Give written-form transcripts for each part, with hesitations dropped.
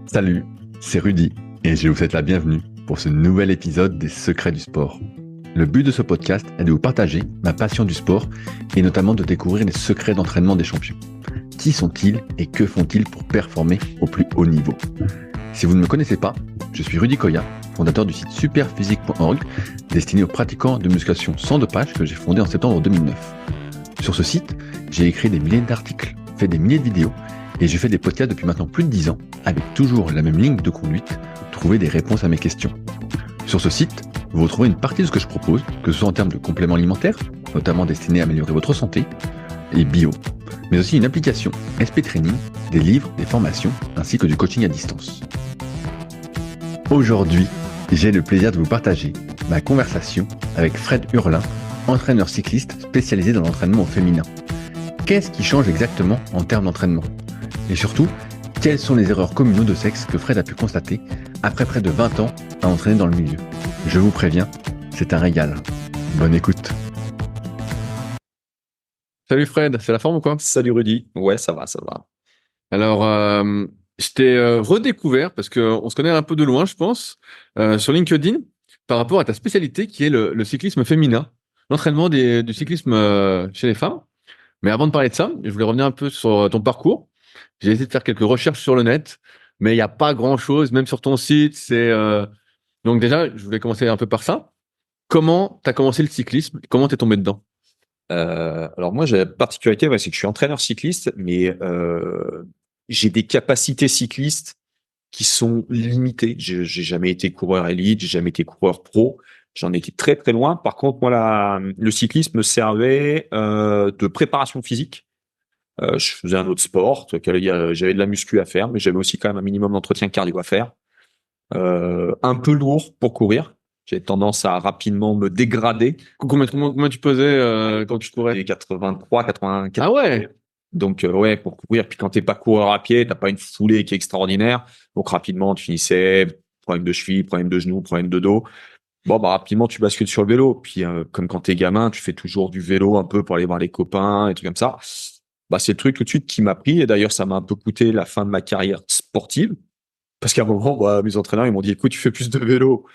Salut, c'est Rudy et je vous souhaite la bienvenue pour ce nouvel épisode des Secrets du sport. Le but de ce podcast est de vous partager ma passion du sport et notamment de découvrir les secrets d'entraînement des champions. Qui sont-ils et que font-ils pour performer au plus haut niveau? Si vous ne me connaissez pas, je suis Rudy Koya, fondateur du site superphysique.org destiné aux pratiquants de musculation sans dopage que j'ai fondé en septembre 2009. Sur ce site, j'ai écrit des milliers d'articles, fait des milliers de vidéos et je fais des podcasts depuis maintenant plus de 10 ans avec toujours la même ligne de conduite, trouver des réponses à mes questions. Sur ce site, vous retrouvez une partie de ce que je propose, que ce soit en termes de compléments alimentaires, notamment destinés à améliorer votre santé, et bio, mais aussi une application SP Training, des livres, des formations, ainsi que du coaching à distance. Aujourd'hui, j'ai le plaisir de vous partager ma conversation avec Fred Hurlin, entraîneur cycliste spécialisé dans l'entraînement au féminin. Qu'est-ce qui change exactement en termes d'entraînement? Et surtout, quelles sont les erreurs communes de sexe que Fred a pu constater après près de 20 ans à entraîner dans le milieu? Je vous préviens, c'est un régal. Bonne écoute. Salut Fred, c'est la forme ou quoi? Salut Rudy. Ouais, ça va, ça va. Alors, je t'ai redécouvert, parce qu'on se connaît un peu de loin, je pense, sur LinkedIn, par rapport à ta spécialité qui est le cyclisme féminin, l'entraînement du cyclisme chez les femmes. Mais avant de parler de ça, je voulais revenir un peu sur ton parcours. J'ai essayé de faire quelques recherches sur le net, mais il n'y a pas grand-chose, même sur ton site. Donc déjà, je voulais commencer un peu par ça. Comment tu as commencé le cyclisme? Comment t'es tombé dedans? Alors moi, j'ai la particularité, c'est que je suis entraîneur cycliste, mais j'ai des capacités cyclistes qui sont limitées. J'ai jamais été coureur élite, j'ai jamais été coureur pro. J'en étais très très loin. Par contre, moi, le cyclisme me servait de préparation physique. Je faisais un autre sport, j'avais de la muscu à faire, mais j'avais aussi quand même un minimum d'entretien cardio à faire. Un peu lourd pour courir. J'ai tendance à rapidement me dégrader. Combien tu pesais quand tu courais? Des 83, 84. Ah ouais! Donc ouais, pour courir. Puis quand t'es pas coureur à pied, t'as pas une foulée qui est extraordinaire. Donc rapidement, tu finissais problème de cheville, problème de genou, problème de dos. Bon bah rapidement, tu bascules sur le vélo. Puis comme quand t'es gamin, tu fais toujours du vélo un peu pour aller voir les copains et trucs comme ça. Bah c'est le truc tout de suite qui m'a pris. Et d'ailleurs, ça m'a un peu coûté la fin de ma carrière sportive. Parce qu'à un moment, mes entraîneurs, ils m'ont dit, écoute, tu fais plus de vélo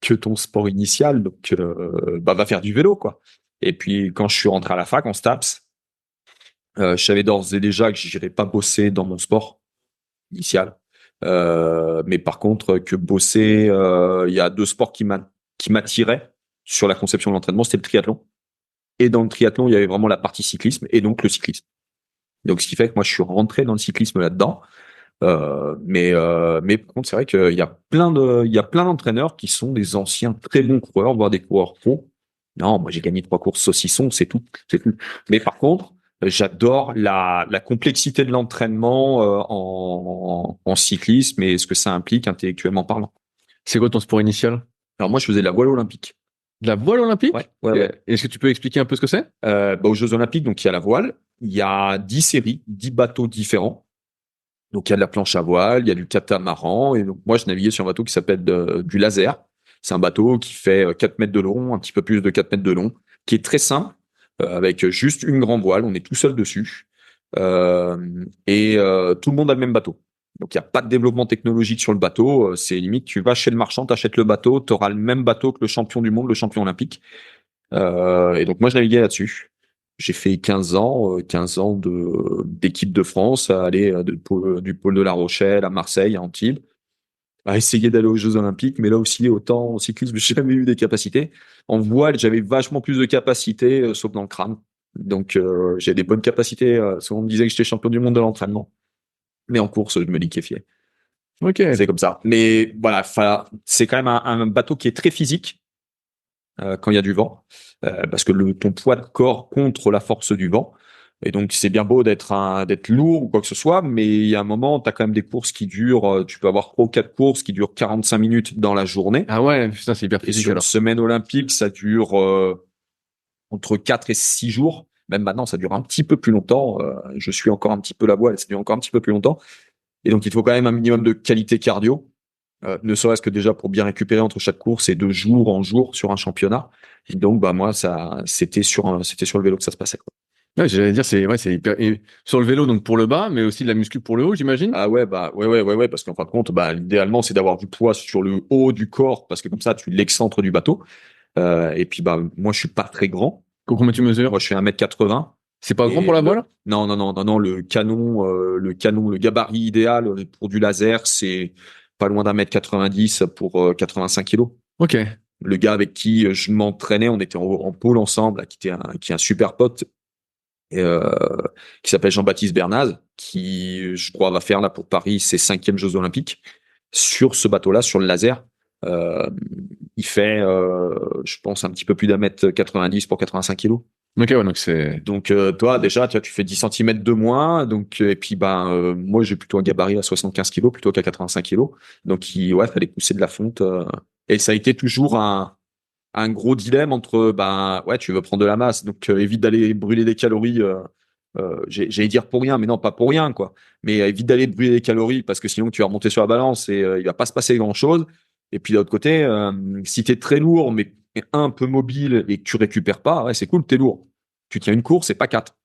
que ton sport initial, donc va faire du vélo, quoi. Et puis, quand je suis rentré à la fac, en STAPS, je savais d'ores et déjà que j'irais pas bosser dans mon sport initial. Mais par contre, que bosser, il y a deux sports qui m'attiraient sur la conception de l'entraînement, c'était le triathlon. Et dans le triathlon, il y avait vraiment la partie cyclisme et donc le cyclisme. Donc, ce qui fait que moi, je suis rentré dans le cyclisme là-dedans. Mais par contre, c'est vrai qu'il y a il y a plein d'entraîneurs qui sont des anciens très bons coureurs, voire des coureurs pro. Non, moi j'ai gagné 3 courses saucisson, c'est tout, c'est tout. Mais par contre, j'adore la complexité de l'entraînement en cyclisme et ce que ça implique intellectuellement parlant. C'est quoi ton sport initial? Alors moi, je faisais de la voile olympique. De la voile olympique? Ouais. Est-ce que tu peux expliquer un peu ce que c'est? Aux Jeux Olympiques, donc il y a la voile, il y a 10 séries, 10 bateaux différents. Donc, il y a de la planche à voile, il y a du catamaran. Et donc, moi, je naviguais sur un bateau qui s'appelle du laser. C'est un bateau qui fait 4 mètres de long, un petit peu plus de 4 mètres de long, qui est très simple, avec juste une grande voile. On est tout seul dessus. Tout le monde a le même bateau. Donc, il n'y a pas de développement technologique sur le bateau. C'est limite, tu vas chez le marchand, tu achètes le bateau, tu auras le même bateau que le champion du monde, le champion olympique. Et donc, moi, je naviguais là-dessus. J'ai fait 15 ans d'équipe de France à aller du pôle de La Rochelle à Marseille, à Antibes, à essayer d'aller aux Jeux Olympiques. Mais là aussi, autant en cyclisme, j'ai jamais eu des capacités. En voile, j'avais vachement plus de capacités, sauf dans le crâne. Donc, j'ai des bonnes capacités. Souvent, on me disait que j'étais champion du monde de l'entraînement. Mais en course, je me liquéfiais. Ok. C'est comme ça. Mais voilà, c'est quand même un bateau qui est très physique. Quand il y a du vent, parce que ton poids de corps contre la force du vent. Et donc, c'est bien beau d'être lourd ou quoi que ce soit, mais il y a un moment, tu as quand même des courses qui durent, tu peux avoir 3 ou 4 courses qui durent 45 minutes dans la journée. Ah ouais, putain, c'est hyper Et physique sur une alors. semaine olympique, ça dure entre 4 et 6 jours. Même maintenant, ça dure un petit peu plus longtemps. Je suis encore un petit peu la voile, ça dure encore un petit peu plus longtemps. Et donc, il faut quand même un minimum de qualité cardio. Ne serait-ce que déjà pour bien récupérer entre chaque course et de jour en jour sur un championnat. Et donc, moi, c'était sur le vélo que ça se passait, quoi. Ouais, j'allais dire, c'est hyper. Et sur le vélo, donc pour le bas, mais aussi de la muscu pour le haut, j'imagine. Ah ouais, ouais, parce qu'en fin de compte, idéalement, c'est d'avoir du poids sur le haut du corps, parce que comme ça, tu l'excentres du bateau. Et puis, moi, je suis pas très grand. Combien tu mesures? Moi, je fais 1m80. C'est pas grand Et pour la voile? non, le gabarit idéal pour du laser, c'est pas loin d'1m90 pour 85 kilos. Ok. Le gars avec qui je m'entraînais, on était en pôle ensemble, là, qui est un super pote, et, qui s'appelle Jean-Baptiste Bernaz, qui, je crois, va faire là pour Paris ses 5e Jeux Olympiques. Sur ce bateau-là, sur le laser, euh, il fait, je pense, un petit peu plus d'1m90 pour 85 kilos. Ok, ouais, donc c'est. Donc toi déjà tu fais 10 centimètres de moins, donc et puis moi j'ai plutôt un gabarit à 75 kilos plutôt qu'à 85 kilos, donc ouais, fallait pousser de la fonte, et ça a été toujours un gros dilemme entre ouais, tu veux prendre de la masse, donc évite d'aller brûler des calories, j'allais dire pour rien, mais non, pas pour rien quoi, mais évite d'aller brûler des calories parce que sinon tu vas remonter sur la balance et il va pas se passer grand chose. Et puis de l'autre côté, si t'es très lourd mais un peu mobile et que tu récupères pas, ouais, c'est cool, t'es lourd, tu tiens une course et pas quatre.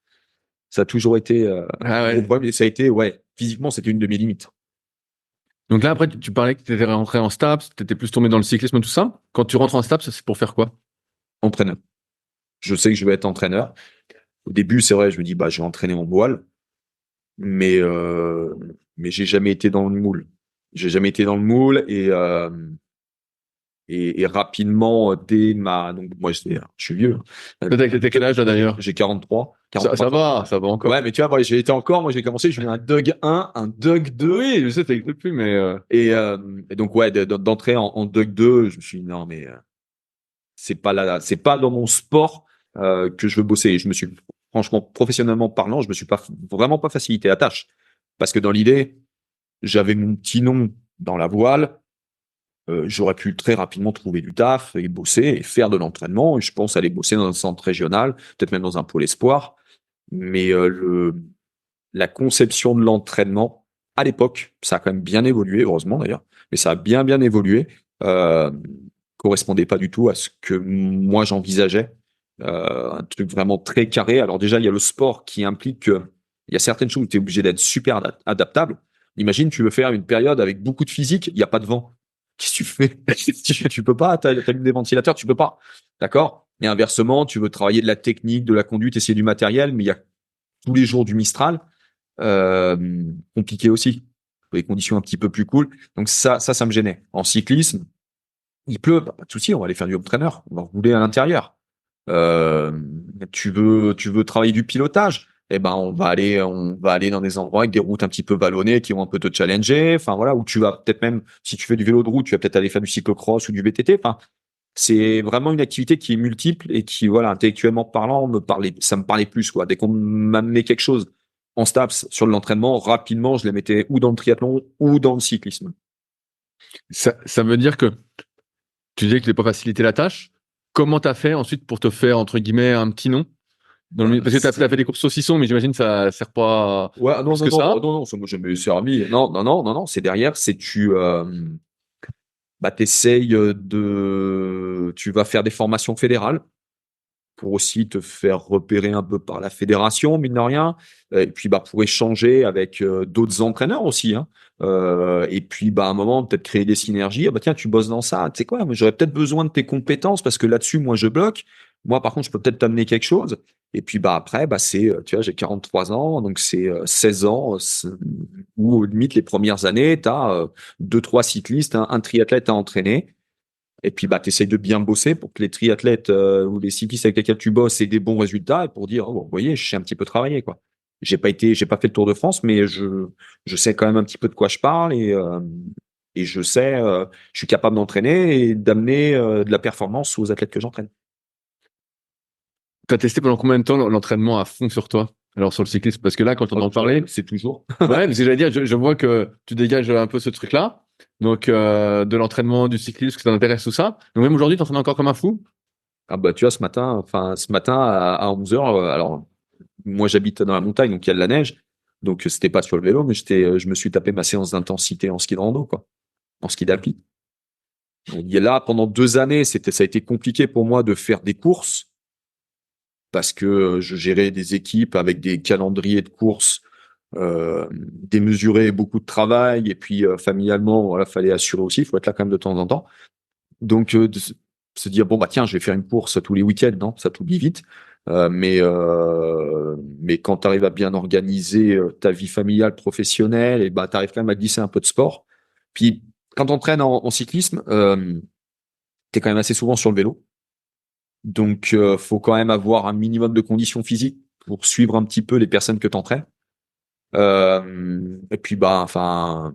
Ça a toujours été Ah un gros ouais. problème, et ça a été, ouais, physiquement c'était une de mes limites. Donc là, après, tu parlais que tu étais rentré en STAPS, tu étais plus tombé dans le cyclisme, tout ça. Quand tu rentres en STAPS, c'est pour faire quoi? Entraîneur, je sais que je vais être entraîneur. Au début, c'est vrai, je me dis je vais entraîner en voile, mais j'ai jamais été dans le moule. J'ai jamais été dans le moule, et rapidement, donc moi je suis vieux. T'as quel âge là d'ailleurs? J'ai 43. Ça va encore. Ouais, mais tu vois, j'ai été encore, moi j'ai commencé, j'ai eu un Doug 1, un Doug 2. Oui, je sais, t'existes plus, mais. Et donc ouais, d'entrer en Doug 2, je me suis dit non mais c'est pas dans mon sport que je veux bosser. Et je me suis, franchement, professionnellement parlant, je me suis vraiment pas facilité la tâche, parce que dans l'idée, j'avais mon petit nom dans la voile. J'aurais pu très rapidement trouver du taf et bosser et faire de l'entraînement. Et je pense aller bosser dans un centre régional, peut-être même dans un pôle espoir. Mais la conception de l'entraînement, à l'époque, ça a quand même bien évolué, heureusement d'ailleurs, mais ça a bien évolué. Euh, Correspondait pas du tout à ce que moi j'envisageais. Un truc vraiment très carré. Alors déjà, il y a le sport qui implique que il y a certaines choses où tu es obligé d'être super adaptable. Imagine, tu veux faire une période avec beaucoup de physique, il n'y a pas de vent. Qu'est-ce que tu fais? Tu peux pas, t'allumes des ventilateurs, tu peux pas. D'accord? Et inversement, tu veux travailler de la technique, de la conduite, essayer du matériel, mais il y a tous les jours du Mistral, compliqué aussi. Des conditions un petit peu plus cool. Donc ça me gênait. En cyclisme, il pleut, pas de souci, on va aller faire du home trainer, on va rouler à l'intérieur. Euh, tu veux travailler du pilotage, eh ben on va aller dans des endroits avec des routes un petit peu vallonnées qui vont un peu te challenger. Enfin voilà, où tu vas peut-être même, si tu fais du vélo de route, tu vas peut-être aller faire du cyclocross ou du VTT. Enfin, c'est vraiment une activité qui est multiple et qui, voilà, intellectuellement parlant, ça me parlait plus quoi. Dès qu'on m'amenait quelque chose en STAPS sur l'entraînement, rapidement, je les mettais ou dans le triathlon ou dans le cyclisme. Ça veut dire que tu disais que tu n'as pas facilité la tâche. Comment tu as fait ensuite pour te faire, entre guillemets, un petit nom parce que tu as fait des courses saucissons, mais j'imagine que ça sert pas Ouais, non, plus non, que ça. non, non, non, ça m'a jamais servi. Non, c'est derrière, c'est t'essayes tu vas faire des formations fédérales pour aussi te faire repérer un peu par la fédération, mine de rien. Et puis, pour échanger avec d'autres entraîneurs aussi, hein. Et puis, à un moment, peut-être créer des synergies. Ah, tiens, tu bosses dans ça. Tu sais quoi, mais j'aurais peut-être besoin de tes compétences parce que là-dessus, moi, je bloque. Moi, par contre, je peux peut-être t'amener quelque chose. Et puis, après, tu vois, j'ai 43 ans, donc c'est 16 ans, où, limite, les premières années, tu as 2, 3 cyclistes, un triathlète à entraîner. Et puis, tu essayes de bien bosser pour que les triathlètes ou les cyclistes avec lesquels tu bosses aient des bons résultats et pour dire, oh, vous voyez, je sais un petit peu travailler, quoi. J'ai pas fait le Tour de France, mais je sais quand même un petit peu de quoi je parle et je sais, je suis capable d'entraîner et d'amener de la performance aux athlètes que j'entraîne. Tu as testé pendant combien de temps l'entraînement à fond sur toi? Alors, sur le cyclisme, parce que là, quand on en parlait, c'est toujours. ouais, parce que j'allais dire, je vois que tu dégages un peu ce truc-là. Donc, de l'entraînement, du cyclisme, que ça t'intéresse, tout ça. Donc, même aujourd'hui, tu t'entraînes encore comme un fou? Ah tu vois, ce matin à 11 heures, alors moi j'habite dans la montagne, donc il y a de la neige, donc c'était pas sur le vélo, mais je me suis tapé ma séance d'intensité en ski de rando, quoi, en ski d'alpi. Donc, il y a là pendant 2 années, ça a été compliqué pour moi de faire des courses parce que je gérais des équipes avec des calendriers de courses démesurés, beaucoup de travail, et puis familialement, voilà, fallait assurer aussi, il faut être là quand même de temps en temps. Donc se dire bon bah tiens, je vais faire une course tous les week-ends, non, ça t'oublie vite. Mais quand tu arrives à bien organiser ta vie familiale, professionnelle, et bah tu arrives quand même à glisser un peu de sport. Puis quand on entraîne en cyclisme, tu es quand même assez souvent sur le vélo. Donc faut quand même avoir un minimum de conditions physiques pour suivre un petit peu les personnes que tu entraînes. Et puis bah enfin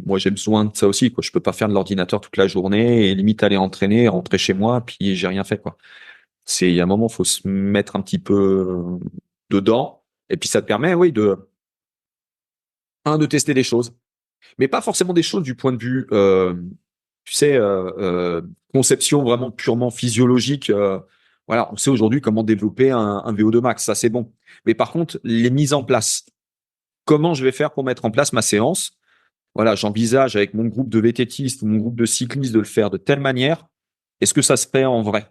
moi j'ai besoin de ça aussi, quoi. Je peux pas faire de l'ordinateur toute la journée et limite aller entraîner, rentrer chez moi, puis j'ai rien fait, quoi. Il y a un moment, faut se mettre un petit peu dedans. Et puis ça te permet, oui, de tester des choses. Mais pas forcément des choses du point de vue, tu sais, conception vraiment purement physiologique. Voilà, on sait aujourd'hui comment développer un VO2 max, ça c'est bon. Mais par contre, les mises en place. Comment je vais faire pour mettre en place ma séance? Voilà, j'envisage avec mon groupe de VTTistes ou mon groupe de cyclistes de le faire de telle manière. Est-ce que ça se fait en vrai?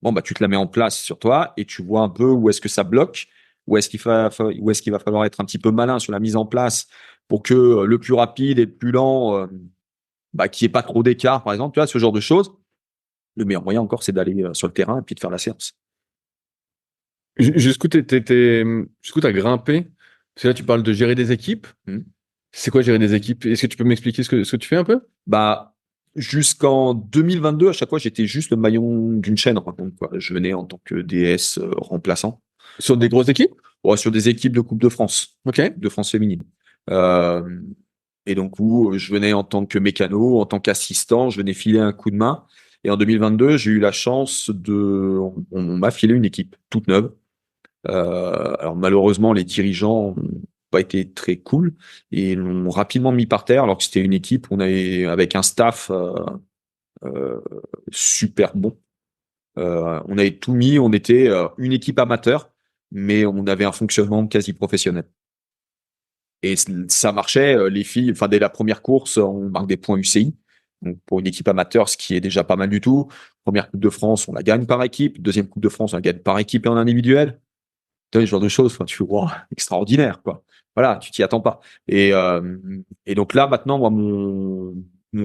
Bon, bah, tu te la mets en place sur toi et tu vois un peu où est-ce que ça bloque, où est-ce qu'il va falloir être un petit peu malin sur la mise en place pour que le plus rapide et le plus lent, bah, qu'il n'y ait pas trop d'écart, par exemple, tu vois, ce genre de choses. Le meilleur moyen encore, c'est d'aller sur le terrain et puis de faire la séance. Jusqu'où jusqu'où t'as grimpé? Parce que là, tu parles de gérer des équipes. Hmm. C'est quoi gérer des équipes? Est-ce que tu peux m'expliquer ce que tu fais un peu? Bah, jusqu'en 2022, à chaque fois, j'étais juste le maillon d'une chaîne, par contre, quoi. Je venais en tant que DS remplaçant. Sur des grosses équipes? Ouais, sur des équipes de Coupe de France. Ok. De France féminine. Euh, et donc, où je venais en tant que mécano, en tant qu'assistant, je venais filer un coup de main. Et en 2022, j'ai eu la chance on m'a filé une équipe toute neuve. Alors malheureusement, les dirigeants n'ont pas été très cool et l'ont rapidement mis par terre, alors que c'était une équipe, on avait avec un staff euh, super bon. On avait tout mis, on était une équipe amateur, mais on avait un fonctionnement quasi professionnel. Et ça marchait, les filles, enfin dès la première course, on marque des points UCI. Donc pour une équipe amateur, ce qui est déjà pas mal du tout. Première Coupe de France, on la gagne par équipe. Deuxième Coupe de France, on la gagne par équipe et en individuel. Tu vois, ce genre de choses, enfin, tu fais, wow, extraordinaire, quoi. Voilà, tu t'y attends pas. Et donc là, maintenant, moi, mon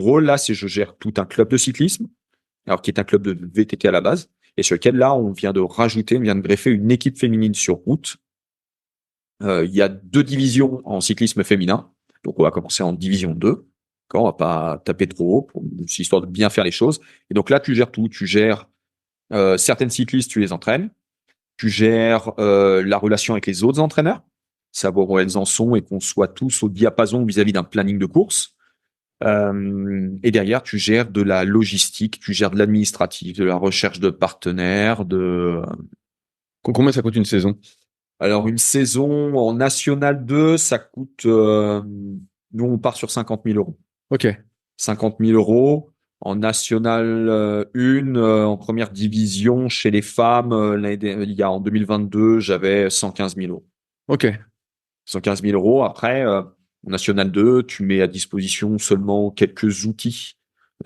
rôle, là, c'est je gère tout un club de cyclisme, alors qui est un club de VTT à la base, et sur lequel, là, on vient de greffer une équipe féminine sur route. Il y a 2 divisions en cyclisme féminin. Donc, on va commencer en division 2. D'accord, on va pas taper trop haut, histoire de bien faire les choses. Et donc là, tu gères tout. Tu gères certaines cyclistes, tu les entraînes. Tu gères la relation avec les autres entraîneurs, savoir où elles en sont et qu'on soit tous au diapason vis-à-vis d'un planning de course. Et derrière, tu gères de la logistique, tu gères de l'administratif, de la recherche de partenaires, Combien ça coûte une saison? Alors, une saison en National 2, ça coûte... nous, on part sur 50 000 euros. Ok. 50 000 euros. En National 1, en première division, chez les femmes, en 2022, j'avais 115 000 euros. Ok. 115 000 euros. Après, en National 2, tu mets à disposition seulement quelques outils,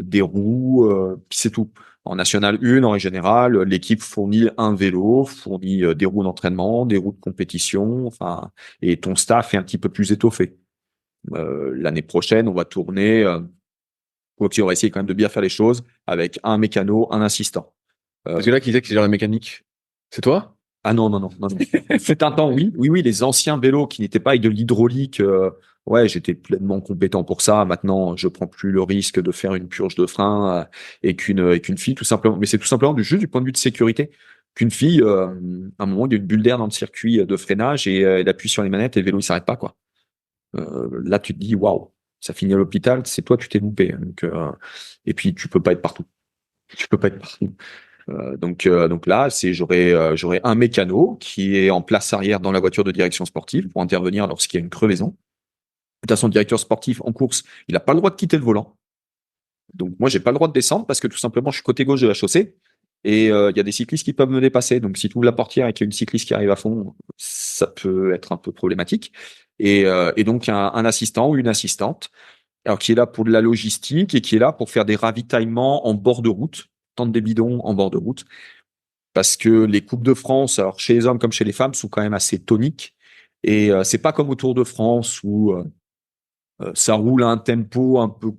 des roues, puis c'est tout. En National 1, en général, l'équipe fournit un vélo, fournit des roues d'entraînement, des roues de compétition, enfin, et ton staff est un petit peu plus étoffé. L'année prochaine, on va tourner, on va essayer quand même de bien faire les choses avec un mécano, un assistant. Parce que là, qui c'est qui gère la mécanique? C'est toi? Ah non, non, non, non, non. C'est un temps, oui. Oui, oui, les anciens vélos qui n'étaient pas avec de l'hydraulique, ouais, j'étais pleinement compétent pour ça. Maintenant, je prends plus le risque de faire une purge de frein et qu'une fille, tout simplement. Mais c'est tout simplement juste du point de vue de sécurité. Qu'une fille, à un moment, il y a une bulle d'air dans le circuit de freinage et elle appuie sur les manettes et le vélo, il s'arrête pas, quoi. Là, tu te dis, waouh, ça finit à l'hôpital, c'est toi, tu t'es loupé. Donc, et puis, tu peux pas être partout. Tu peux pas être partout. Donc là, j'aurai un mécano qui est en place arrière dans la voiture de direction sportive pour intervenir lorsqu'il y a une crevaison. De toute façon, le directeur sportif en course, il n'a pas le droit de quitter le volant. Donc moi, j'ai pas le droit de descendre parce que tout simplement, je suis côté gauche de la chaussée et il y a des cyclistes qui peuvent me dépasser. Donc si tu ouvres la portière et qu'il y a une cycliste qui arrive à fond, ça peut être un peu problématique. Et donc un assistant ou une assistante, alors qui est là pour de la logistique et qui est là pour faire des ravitaillements en bord de route, tendre des bidons en bord de route. parce que les Coupes de France, alors chez les hommes comme chez les femmes, sont quand même assez toniques. Et c'est pas comme au Tour de France où ça roule à un tempo un peu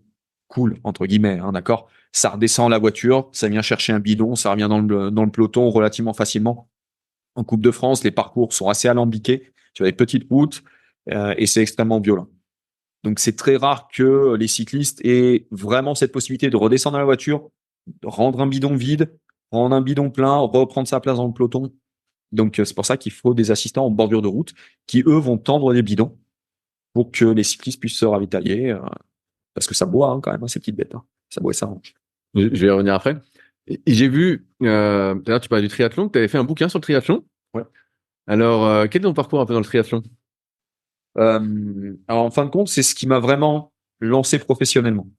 cool, entre guillemets, hein, d'accord? Ça redescend la voiture, ça vient chercher un bidon, ça revient dans le peloton relativement facilement. En Coupe de France, les parcours sont assez alambiqués. Tu as des petites routes et c'est extrêmement violent. Donc, c'est très rare que les cyclistes aient vraiment cette possibilité de redescendre dans la voiture, rendre un bidon vide, rendre un bidon plein, reprendre sa place dans le peloton. Donc, c'est pour ça qu'il faut des assistants en bordure de route qui, eux, vont tendre des bidons pour que les cyclistes puissent se ravitailler. Parce que ça boit hein, quand même, hein, ces petites bêtes. Hein. Ça boit et ça range. Je vais y revenir après. Et j'ai vu, d'ailleurs, tu parlais du triathlon, tu avais fait un bouquin sur le triathlon. Ouais. Alors, quel est ton parcours un peu dans le triathlon? Alors, en fin de compte, c'est ce qui m'a vraiment lancé professionnellement.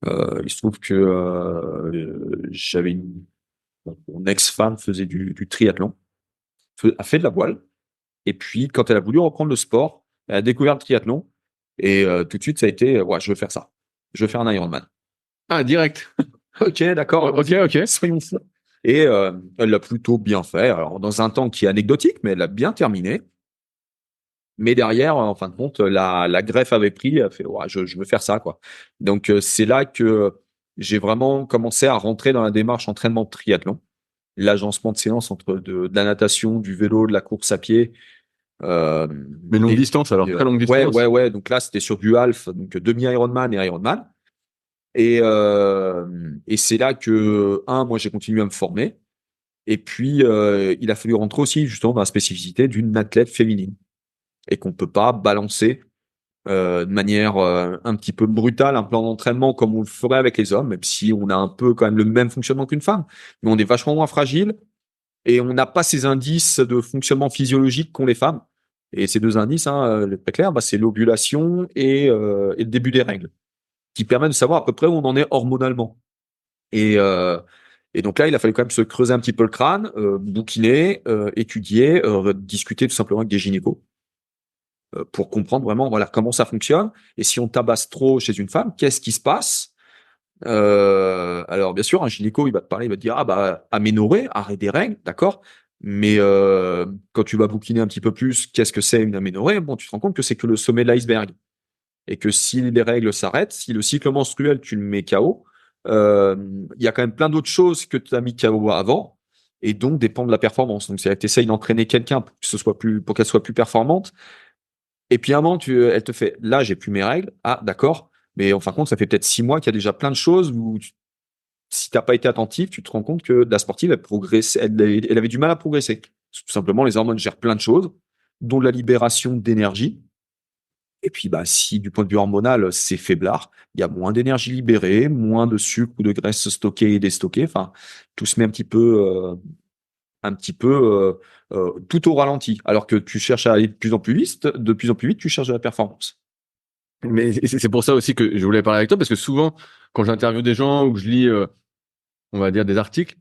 Il se trouve que j'avais mon ex-femme faisait du triathlon, a fait de la voile. Et puis, quand elle a voulu reprendre le sport, elle a découvert le triathlon. Et tout de suite, ça a été, ouais, je veux faire ça. Je veux faire un Ironman. Ah, direct. Ok, d'accord. Ok. Soyons fous. Et elle l'a plutôt bien fait. Alors, dans un temps qui est anecdotique, mais elle l'a bien terminé. Mais derrière, en fin de compte, la greffe avait pris. Elle a fait, ouais, je veux faire ça, quoi. Donc, c'est là que j'ai vraiment commencé à rentrer dans la démarche entraînement de triathlon. L'agencement de séances entre de la natation, du vélo, de la course à pied. Euh, Mais longue distance, alors, très longue distance. Ouais. Donc là, c'était sur du half, donc demi-Ironman et Ironman. Et c'est là que, moi, j'ai continué à me former. Et puis, il a fallu rentrer aussi, justement, dans la spécificité d'une athlète féminine. Et qu'on peut pas balancer de manière un petit peu brutale un plan d'entraînement comme on le ferait avec les hommes, même si on a un peu quand même le même fonctionnement qu'une femme. Mais on est vachement moins fragile et on n'a pas ces indices de fonctionnement physiologique qu'ont les femmes. Et ces deux indices, hein, très clair, bah, c'est l'ovulation et le début des règles, qui permettent de savoir à peu près où on en est hormonalement. Et, euh, et donc là, il a fallu quand même se creuser un petit peu le crâne, bouquiner, étudier, discuter tout simplement avec des gynécos pour comprendre vraiment voilà comment ça fonctionne. Et si on tabasse trop chez une femme, qu'est-ce qui se passe? Alors bien sûr, un gynéco, il va te parler, il va te dire ah bah aménorrhée, arrêt des règles, d'accord. Mais quand tu vas bouquiner un petit peu plus, qu'est-ce que c'est une aménorrhée? Bon, tu te rends compte que c'est que le sommet de l'iceberg et que si les règles s'arrêtent, si le cycle menstruel tu le mets KO, il y a quand même plein d'autres choses que tu as mis KO avant et donc dépend de la performance. Donc c'est que tu essayes d'entraîner quelqu'un pour que ce soit pour qu'elle soit plus performante. Et puis à un moment, elle te fait, là, j'ai plus mes règles. Ah, d'accord. Mais en fin de compte, ça fait peut-être 6 mois qu'il y a déjà plein de choses où si t'as pas été attentif, tu te rends compte que la sportive, elle progresse, elle avait du mal à progresser. Tout simplement, les hormones gèrent plein de choses, dont la libération d'énergie. Et puis, bah, si du point de vue hormonal, c'est faiblard, il y a moins d'énergie libérée, moins de sucre ou de graisse stockée et déstockée. Enfin, tout se met un petit peu tout au ralenti. Alors que tu cherches à aller de plus en plus vite, tu cherches de la performance. Mais c'est pour ça aussi que je voulais parler avec toi, parce que souvent, quand j'interviewe des gens ou que je lis, on va dire, des articles,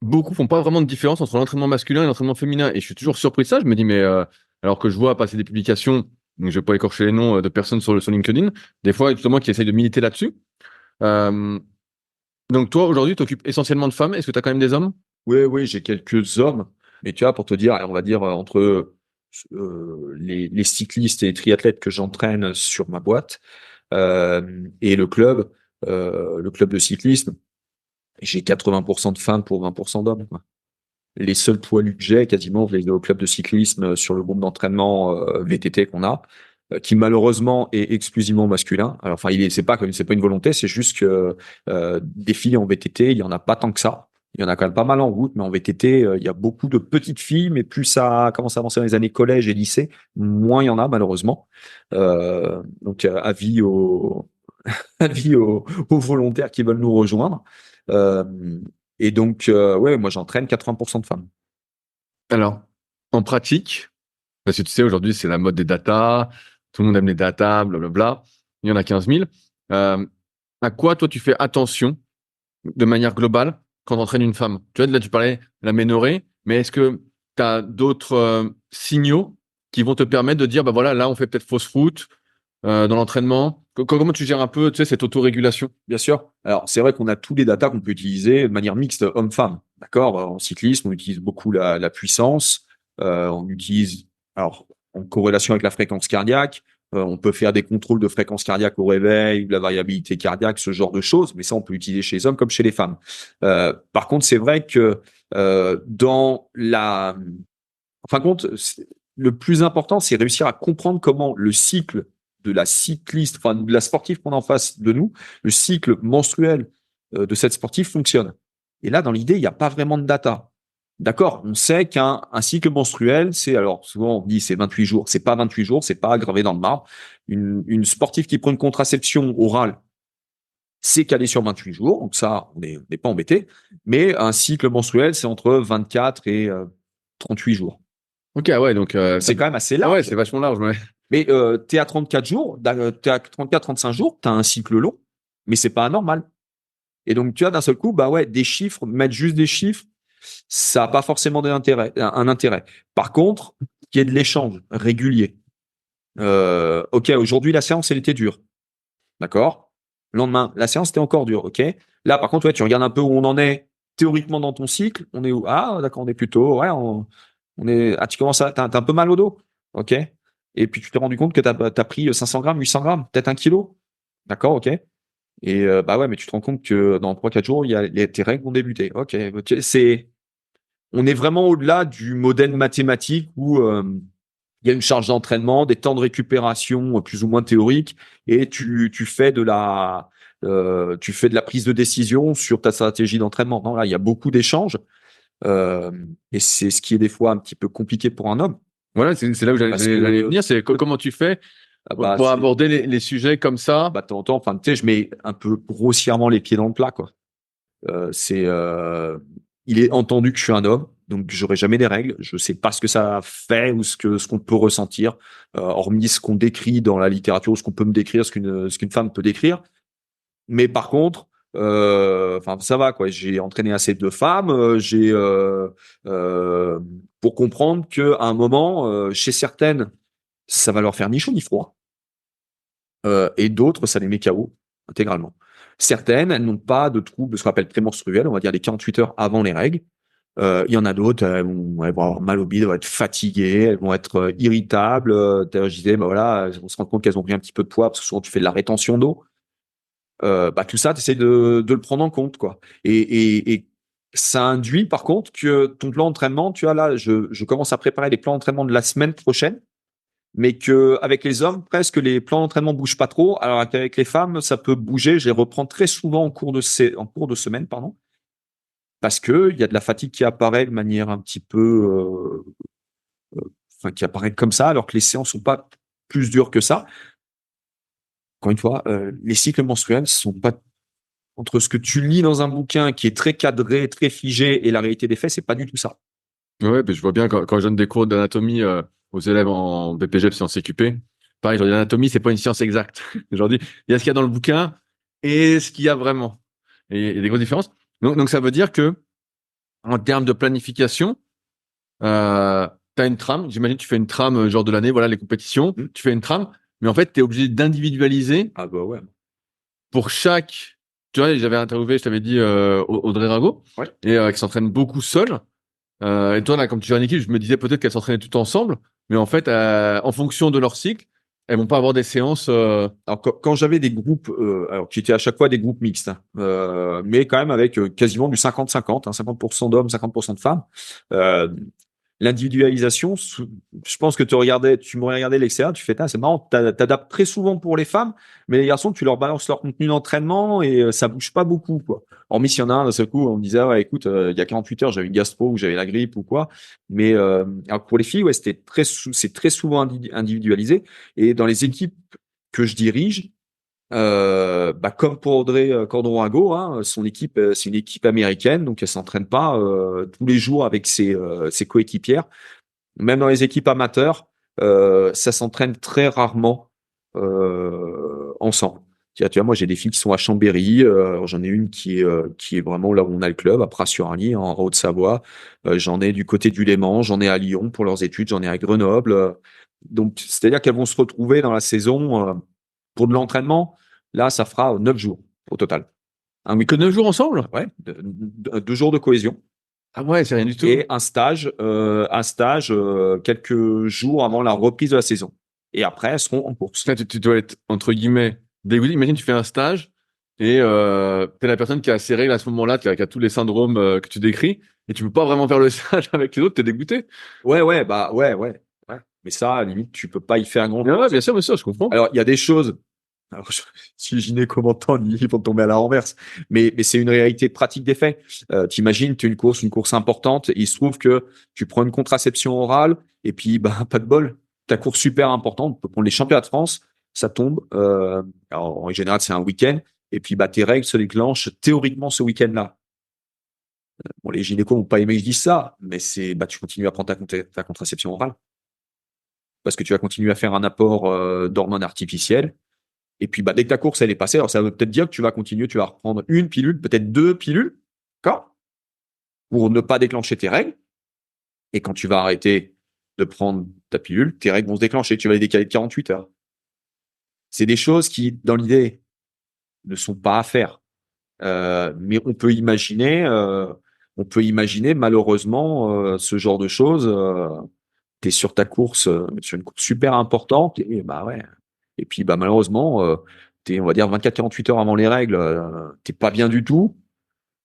beaucoup font pas vraiment de différence entre l'entraînement masculin et l'entraînement féminin. Et je suis toujours surpris de ça. Je me dis, mais alors que je vois passer des publications, donc je vais pas écorcher les noms de personnes sur LinkedIn, des fois, justement, qui essayent de militer là-dessus. Donc toi, aujourd'hui, tu t'occupes essentiellement de femmes. Est-ce que tu as quand même des hommes? Oui, j'ai quelques hommes, mais tu vois, pour te dire, on va dire entre les cyclistes et les triathlètes que j'entraîne sur ma boîte et le club de cyclisme, j'ai 80% de femmes pour 20% d'hommes, quoi. Les seuls poilus que j'ai, quasiment, je les ai au club de cyclisme sur le groupe d'entraînement VTT qu'on a, qui malheureusement est exclusivement masculin. Alors, enfin, c'est pas une volonté, c'est juste que des filles en VTT, il y en a pas tant que ça. Il y en a quand même pas mal en route, mais en VTT, il y a beaucoup de petites filles, mais plus ça commence à avancer dans les années collège et lycée, moins il y en a malheureusement. Donc, avis aux, avis aux volontaires qui veulent nous rejoindre. Euh, et donc, ouais, moi j'entraîne 80% de femmes. Alors, en pratique, parce que tu sais, aujourd'hui, c'est la mode des data, tout le monde aime les data, blablabla. Il y en a 15 000. À quoi, toi, tu fais attention de manière globale quand tu entraînes une femme? Tu vois, là, tu parlais de la ménorrhée, mais est-ce que tu as d'autres signaux qui vont te permettre de dire, bah voilà, là, on fait peut-être fausse route, dans l'entraînement? Comment tu gères un peu, tu sais, cette autorégulation? Bien sûr. Alors, c'est vrai qu'on a tous les datas qu'on peut utiliser de manière mixte homme-femme. D'accord? En cyclisme, on utilise beaucoup la puissance. On utilise, alors, en corrélation avec la fréquence cardiaque. On peut faire des contrôles de fréquence cardiaque au réveil ou de la variabilité cardiaque, ce genre de choses. Mais ça, on peut l'utiliser chez les hommes comme chez les femmes. Par contre, c'est vrai que dans la, en fin de compte, le plus important, c'est réussir à comprendre comment le cycle de la cycliste, enfin de la sportive qu'on a en face de nous, le cycle menstruel de cette sportive fonctionne. Et là, dans l'idée, il n'y a pas vraiment de data. D'accord, on sait qu'un cycle menstruel, c'est, alors souvent on dit c'est 28 jours, c'est pas 28 jours, c'est pas gravé dans le marbre. Une sportive qui prend une contraception orale, c'est calé sur 28 jours, donc ça, on n'est pas embêté. Mais un cycle menstruel, c'est entre 24 et 38 jours. Ok, ouais, donc C'est quand même assez ah large. ouais, c'est vachement large, ouais. Mais tu es à 34 jours, tu à 34-35 jours, tu as un cycle long, mais c'est pas anormal. Et donc, tu as d'un seul coup, bah ouais, des chiffres, mettre juste des chiffres, ça n'a pas forcément un intérêt. Par contre, qu'il y ait de l'échange régulier. Ok, aujourd'hui, la séance, elle était dure. D'accord? Le lendemain, la séance était encore dure. Ok? Là, par contre, ouais, tu regardes un peu où on en est théoriquement dans ton cycle. On est où? Ah, d'accord, on est plutôt, ouais, on est, ah, tu commences à, t'as un peu mal au dos. Ok? Et puis, tu t'es rendu compte que t'as pris 500 grammes, 800 grammes, peut-être 1 kilo. D'accord? Ok? Et, bah ouais, mais tu te rends compte que dans 3-4 jours, tes règles vont débuter. Ok? On est vraiment au-delà du modèle mathématique où, il y a une charge d'entraînement, des temps de récupération plus ou moins théoriques, et tu fais de la prise de décision sur ta stratégie d'entraînement. Non, là, il y a beaucoup d'échanges, et c'est ce qui est des fois un petit peu compliqué pour un homme. Voilà, c'est là où Parce que j'allais venir, c'est comment tu fais pour aborder les sujets comme ça. bah, de temps en temps, enfin, tu sais, je mets un peu grossièrement les pieds dans le plat, quoi. Il est entendu que je suis un homme, donc j'aurai jamais des règles. Je sais pas ce que ça fait ou ce qu'on peut ressentir, hormis ce qu'on décrit dans la littérature, ou ce qu'on peut me décrire, ce qu'une femme peut décrire. Mais par contre, enfin ça va quoi. J'ai entraîné assez de femmes, pour comprendre que à un moment, chez certaines, ça va leur faire ni chaud ni froid, et d'autres, ça les met KO intégralement. Certaines, elles n'ont pas de troubles, ce qu'on appelle prémenstruels, on va dire les 48 heures avant les règles. Il y en a d'autres, elles vont avoir mal au bide, elles vont être fatiguées, elles vont être irritables. D'ailleurs, je disais, bah voilà, on se rend compte qu'elles ont pris un petit peu de poids parce que souvent tu fais de la rétention d'eau. Bah tout ça, tu essaies de le prendre en compte, quoi. Et ça induit par contre que ton plan d'entraînement, tu as là, je commence à préparer les plans d'entraînement de la semaine prochaine, mais que avec les hommes, presque les plans d'entraînement bougent pas trop, alors qu'avec les femmes, ça peut bouger. Je les reprends très souvent en cours de semaine, pardon, parce que il y a de la fatigue qui apparaît de manière un petit peu, enfin qui apparaît comme ça, alors que les séances sont pas plus dures que ça. Encore une fois, les cycles menstruels sont pas entre ce que tu lis dans un bouquin qui est très cadré, très figé, et la réalité des faits, c'est pas du tout ça. Ouais, ben je vois bien quand je donne des cours d'anatomie aux élèves en BPGEPS et en CQP. Pareil, je leur dis l'anatomie, c'est pas une science exacte. Je leur dis, il y a ce qu'il y a dans le bouquin et ce qu'il y a vraiment. Et il y a des grosses différences. Donc ça veut dire que en termes de planification, tu as une trame. J'imagine que tu fais une trame genre de l'année, voilà, les compétitions. Tu fais une trame, mais en fait, tu es obligé d'individualiser Ah bah ouais. pour chaque. Tu vois, j'avais interviewé, je t'avais dit, Audrey Rago, Ouais. et qui s'entraîne beaucoup seule. Et toi, là, comme tu gères une équipe, je me disais peut-être qu'elles s'entraînaient toutes ensemble, mais en fait, en fonction de leur cycle, elles vont pas avoir des séances. Alors quand j'avais des groupes, alors qui étaient à chaque fois des groupes mixtes, hein, mais quand même avec quasiment du 50-50, hein, 50% d'hommes, 50% de femmes. Euh, L'individualisation, je pense que tu m'aurais regardé l'extérieur, tu fais, c'est marrant, t'adaptes très souvent pour les femmes, mais les garçons, tu leur balances leur contenu d'entraînement et ça bouge pas beaucoup, quoi. Hormis s'il y en a un, d'un seul coup, on me disait, ouais, écoute, il y a 48 heures, j'avais une gastro ou j'avais la grippe ou quoi. Mais alors pour les filles, ouais, c'est très souvent individualisé. Et dans les équipes que je dirige, bah comme pour Audrey Cordon-Rago, hein, son équipe, c'est une équipe américaine, donc elle s'entraîne pas tous les jours avec ses coéquipières. Même dans les équipes amateurs, ça s'entraîne très rarement ensemble. Tu vois, moi j'ai des filles qui sont à Chambéry, j'en ai une qui est vraiment là où on a le club, à Pras-sur-Allier, en Haute-Savoie. J'en ai du côté du Léman, j'en ai à Lyon pour leurs études, j'en ai à Grenoble. Donc c'est-à-dire qu'elles vont se retrouver dans la saison. Pour de l'entraînement, là, ça fera 9 jours au total. Que 9 jours ensemble? Ouais, 2 jours de cohésion. Ah ouais, c'est rien du tout. Et un stage quelques jours avant la reprise de la saison. Et après, elles seront en course. Là, tu dois être, entre guillemets, dégoûté. Imagine, tu fais un stage et t'es la personne qui a ses règles à ce moment-là, qui a tous les syndromes que tu décris, et tu peux pas vraiment faire le stage avec les autres, t'es dégoûté. Ouais. Mais ça, à la limite, tu peux pas y faire grand-chose. Ouais, bien sûr, je comprends. Alors, il y a des choses. Alors, si les gynécos m'entendent, ils vont tomber à la renverse. Mais c'est une réalité pratique des faits. T'imagines, tu es une course importante, et il se trouve que tu prends une contraception orale, et puis, bah, pas de bol. Ta course super importante, on peut prendre les championnats de France, ça tombe. Alors, en général, c'est un week-end. Et puis, bah, tes règles se déclenchent théoriquement ce week-end-là. Bon, les gynécos n'ont pas aimé que je dise ça, mais bah, tu continues à prendre ta contraception orale. Parce que tu vas continuer à faire un apport d'hormones artificielles. Et puis, bah, dès que ta course, elle est passée, alors ça veut peut-être dire que tu vas continuer, tu vas reprendre une pilule, peut-être 2 pilules, d'accord, pour ne pas déclencher tes règles. Et quand tu vas arrêter de prendre ta pilule, tes règles vont se déclencher. Tu vas les décaler de 48 heures. C'est des choses qui, dans l'idée, ne sont pas à faire. Mais on peut imaginer malheureusement ce genre de choses. Tu es sur ta course, sur une course super importante, et bah ouais. Et puis bah malheureusement, t'es, on va dire 24-48 heures avant les règles, t'es pas bien du tout.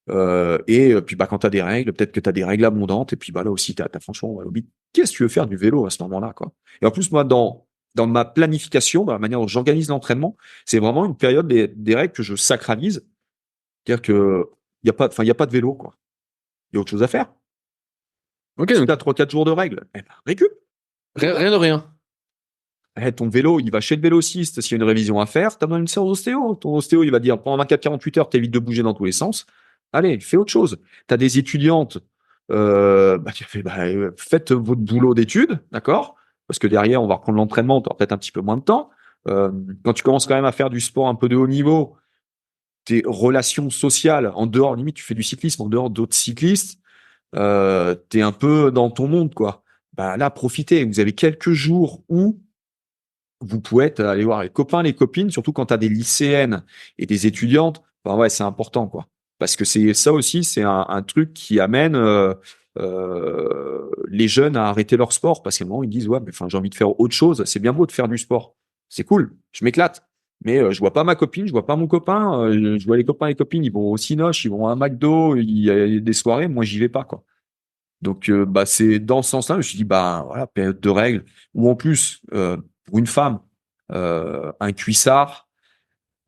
Puis bah quand t'as des règles, peut-être que t'as des règles abondantes, et puis bah là aussi t'as franchement envie. Qu'est-ce que tu veux faire du vélo à ce moment-là, quoi? Et en plus moi dans ma planification, dans la manière dont j'organise l'entraînement, c'est vraiment une période des règles que je sacralise. C'est-à-dire que il y a pas de vélo, quoi. Il y a autre chose à faire. Ok, Si donc t'as 3-4 jours de règles, eh ben, récup. rien de rien. Ton vélo, il va chez le vélociste s'il y a une révision à faire, t'as besoin d'une séance d'ostéo. Ton ostéo, il va dire, pendant 24-48 heures, t'évites de bouger dans tous les sens. Allez, fais autre chose. T'as des étudiantes, tu fais, faites votre boulot d'études, d'accord? Parce que derrière, on va reprendre l'entraînement, t'auras peut-être un petit peu moins de temps. Quand tu commences quand même à faire du sport un peu de haut niveau, tes relations sociales, en dehors, limite, tu fais du cyclisme, en dehors d'autres cyclistes, t'es un peu dans ton monde, quoi. Bah, là, profitez. Vous avez quelques jours où vous pouvez aller voir les copains, les copines, surtout quand tu as des lycéennes et des étudiantes. Bah ouais, c'est important, quoi. Parce que c'est ça aussi, c'est un truc qui amène les jeunes à arrêter leur sport, parce qu'à un moment ils disent ouais, mais enfin j'ai envie de faire autre chose. C'est bien beau de faire du sport, c'est cool, je m'éclate. Mais je vois pas ma copine, je vois pas mon copain. Je vois les copains et les copines, ils vont au Cinoche, ils vont à un McDo, il y a des soirées, moi j'y vais pas, quoi. Donc bah c'est dans ce sens-là, je me suis dit bah voilà, période de règles, ou en plus pour une femme, un cuissard,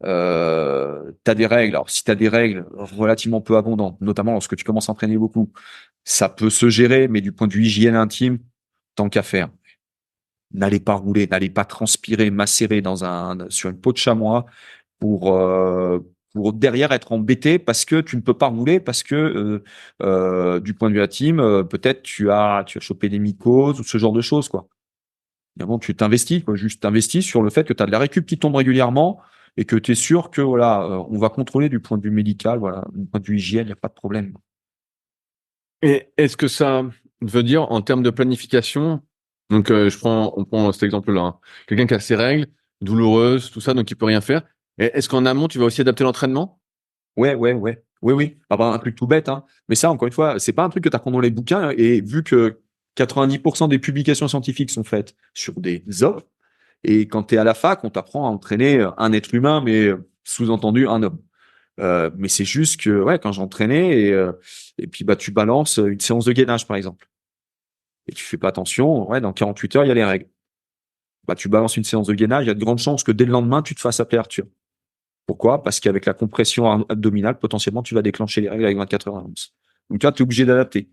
tu as des règles. Alors, si tu as des règles relativement peu abondantes, notamment lorsque tu commences à entraîner beaucoup, ça peut se gérer, mais du point de vue hygiène intime, tant qu'à faire. N'allez pas rouler, n'allez pas transpirer, macérer sur une peau de chamois pour derrière être embêté parce que tu ne peux pas rouler, parce que du point de vue intime, peut-être tu as chopé des mycoses ou ce genre de choses, quoi. Évidemment, tu t'investis, quoi. Juste t'investis sur le fait que tu as de la récup qui tombe régulièrement et que tu es sûr que voilà, on va contrôler du point de vue médical, voilà, du point de vue hygiène, il n'y a pas de problème. Et est-ce que ça veut dire en termes de planification, donc on prend cet exemple-là, hein. Quelqu'un qui a ses règles, douloureuses, tout ça, donc il peut rien faire. Et est-ce qu'en amont, tu vas aussi adapter l'entraînement? Ouais. Oui. Ah bah, un truc tout bête, hein. Mais ça, encore une fois, c'est pas un truc que tu apprends dans les bouquins, et vu que 90% des publications scientifiques sont faites sur des hommes, et quand tu es à la fac, on t'apprend à entraîner un être humain, mais sous-entendu un homme. Mais c'est juste que ouais, quand j'entraînais et puis bah tu balances une séance de gainage par exemple, et tu fais pas attention, ouais, dans 48 heures il y a les règles. Bah tu balances une séance de gainage, il y a de grandes chances que dès le lendemain tu te fasses appeler Arthur. Pourquoi? Parce qu'avec la compression abdominale, potentiellement tu vas déclencher les règles avec 24 heures d'avance. Donc là tu es obligé d'adapter.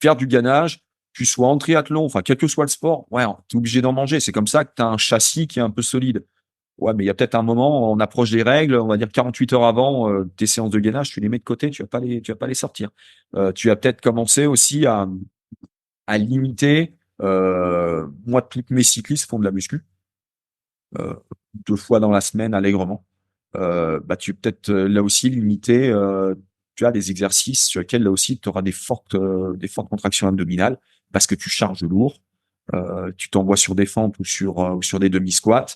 Faire du gainage, tu sois en triathlon, enfin quel que soit le sport, ouais, tu es obligé d'en manger. C'est comme ça que tu as un châssis qui est un peu solide. Ouais, mais il y a peut-être un moment, on approche des règles, on va dire 48 heures avant tes séances de gainage, tu les mets de côté, tu vas pas les sortir. Tu vas peut-être commencer aussi à limiter. Moi, toutes mes cyclistes font de la muscu 2 fois dans la semaine allègrement. Bah, tu peut-être là aussi limiter. Tu as des exercices sur lesquels là aussi tu auras des fortes contractions abdominales parce que tu charges lourd. Tu t'envoies sur des fentes ou sur des demi-squats.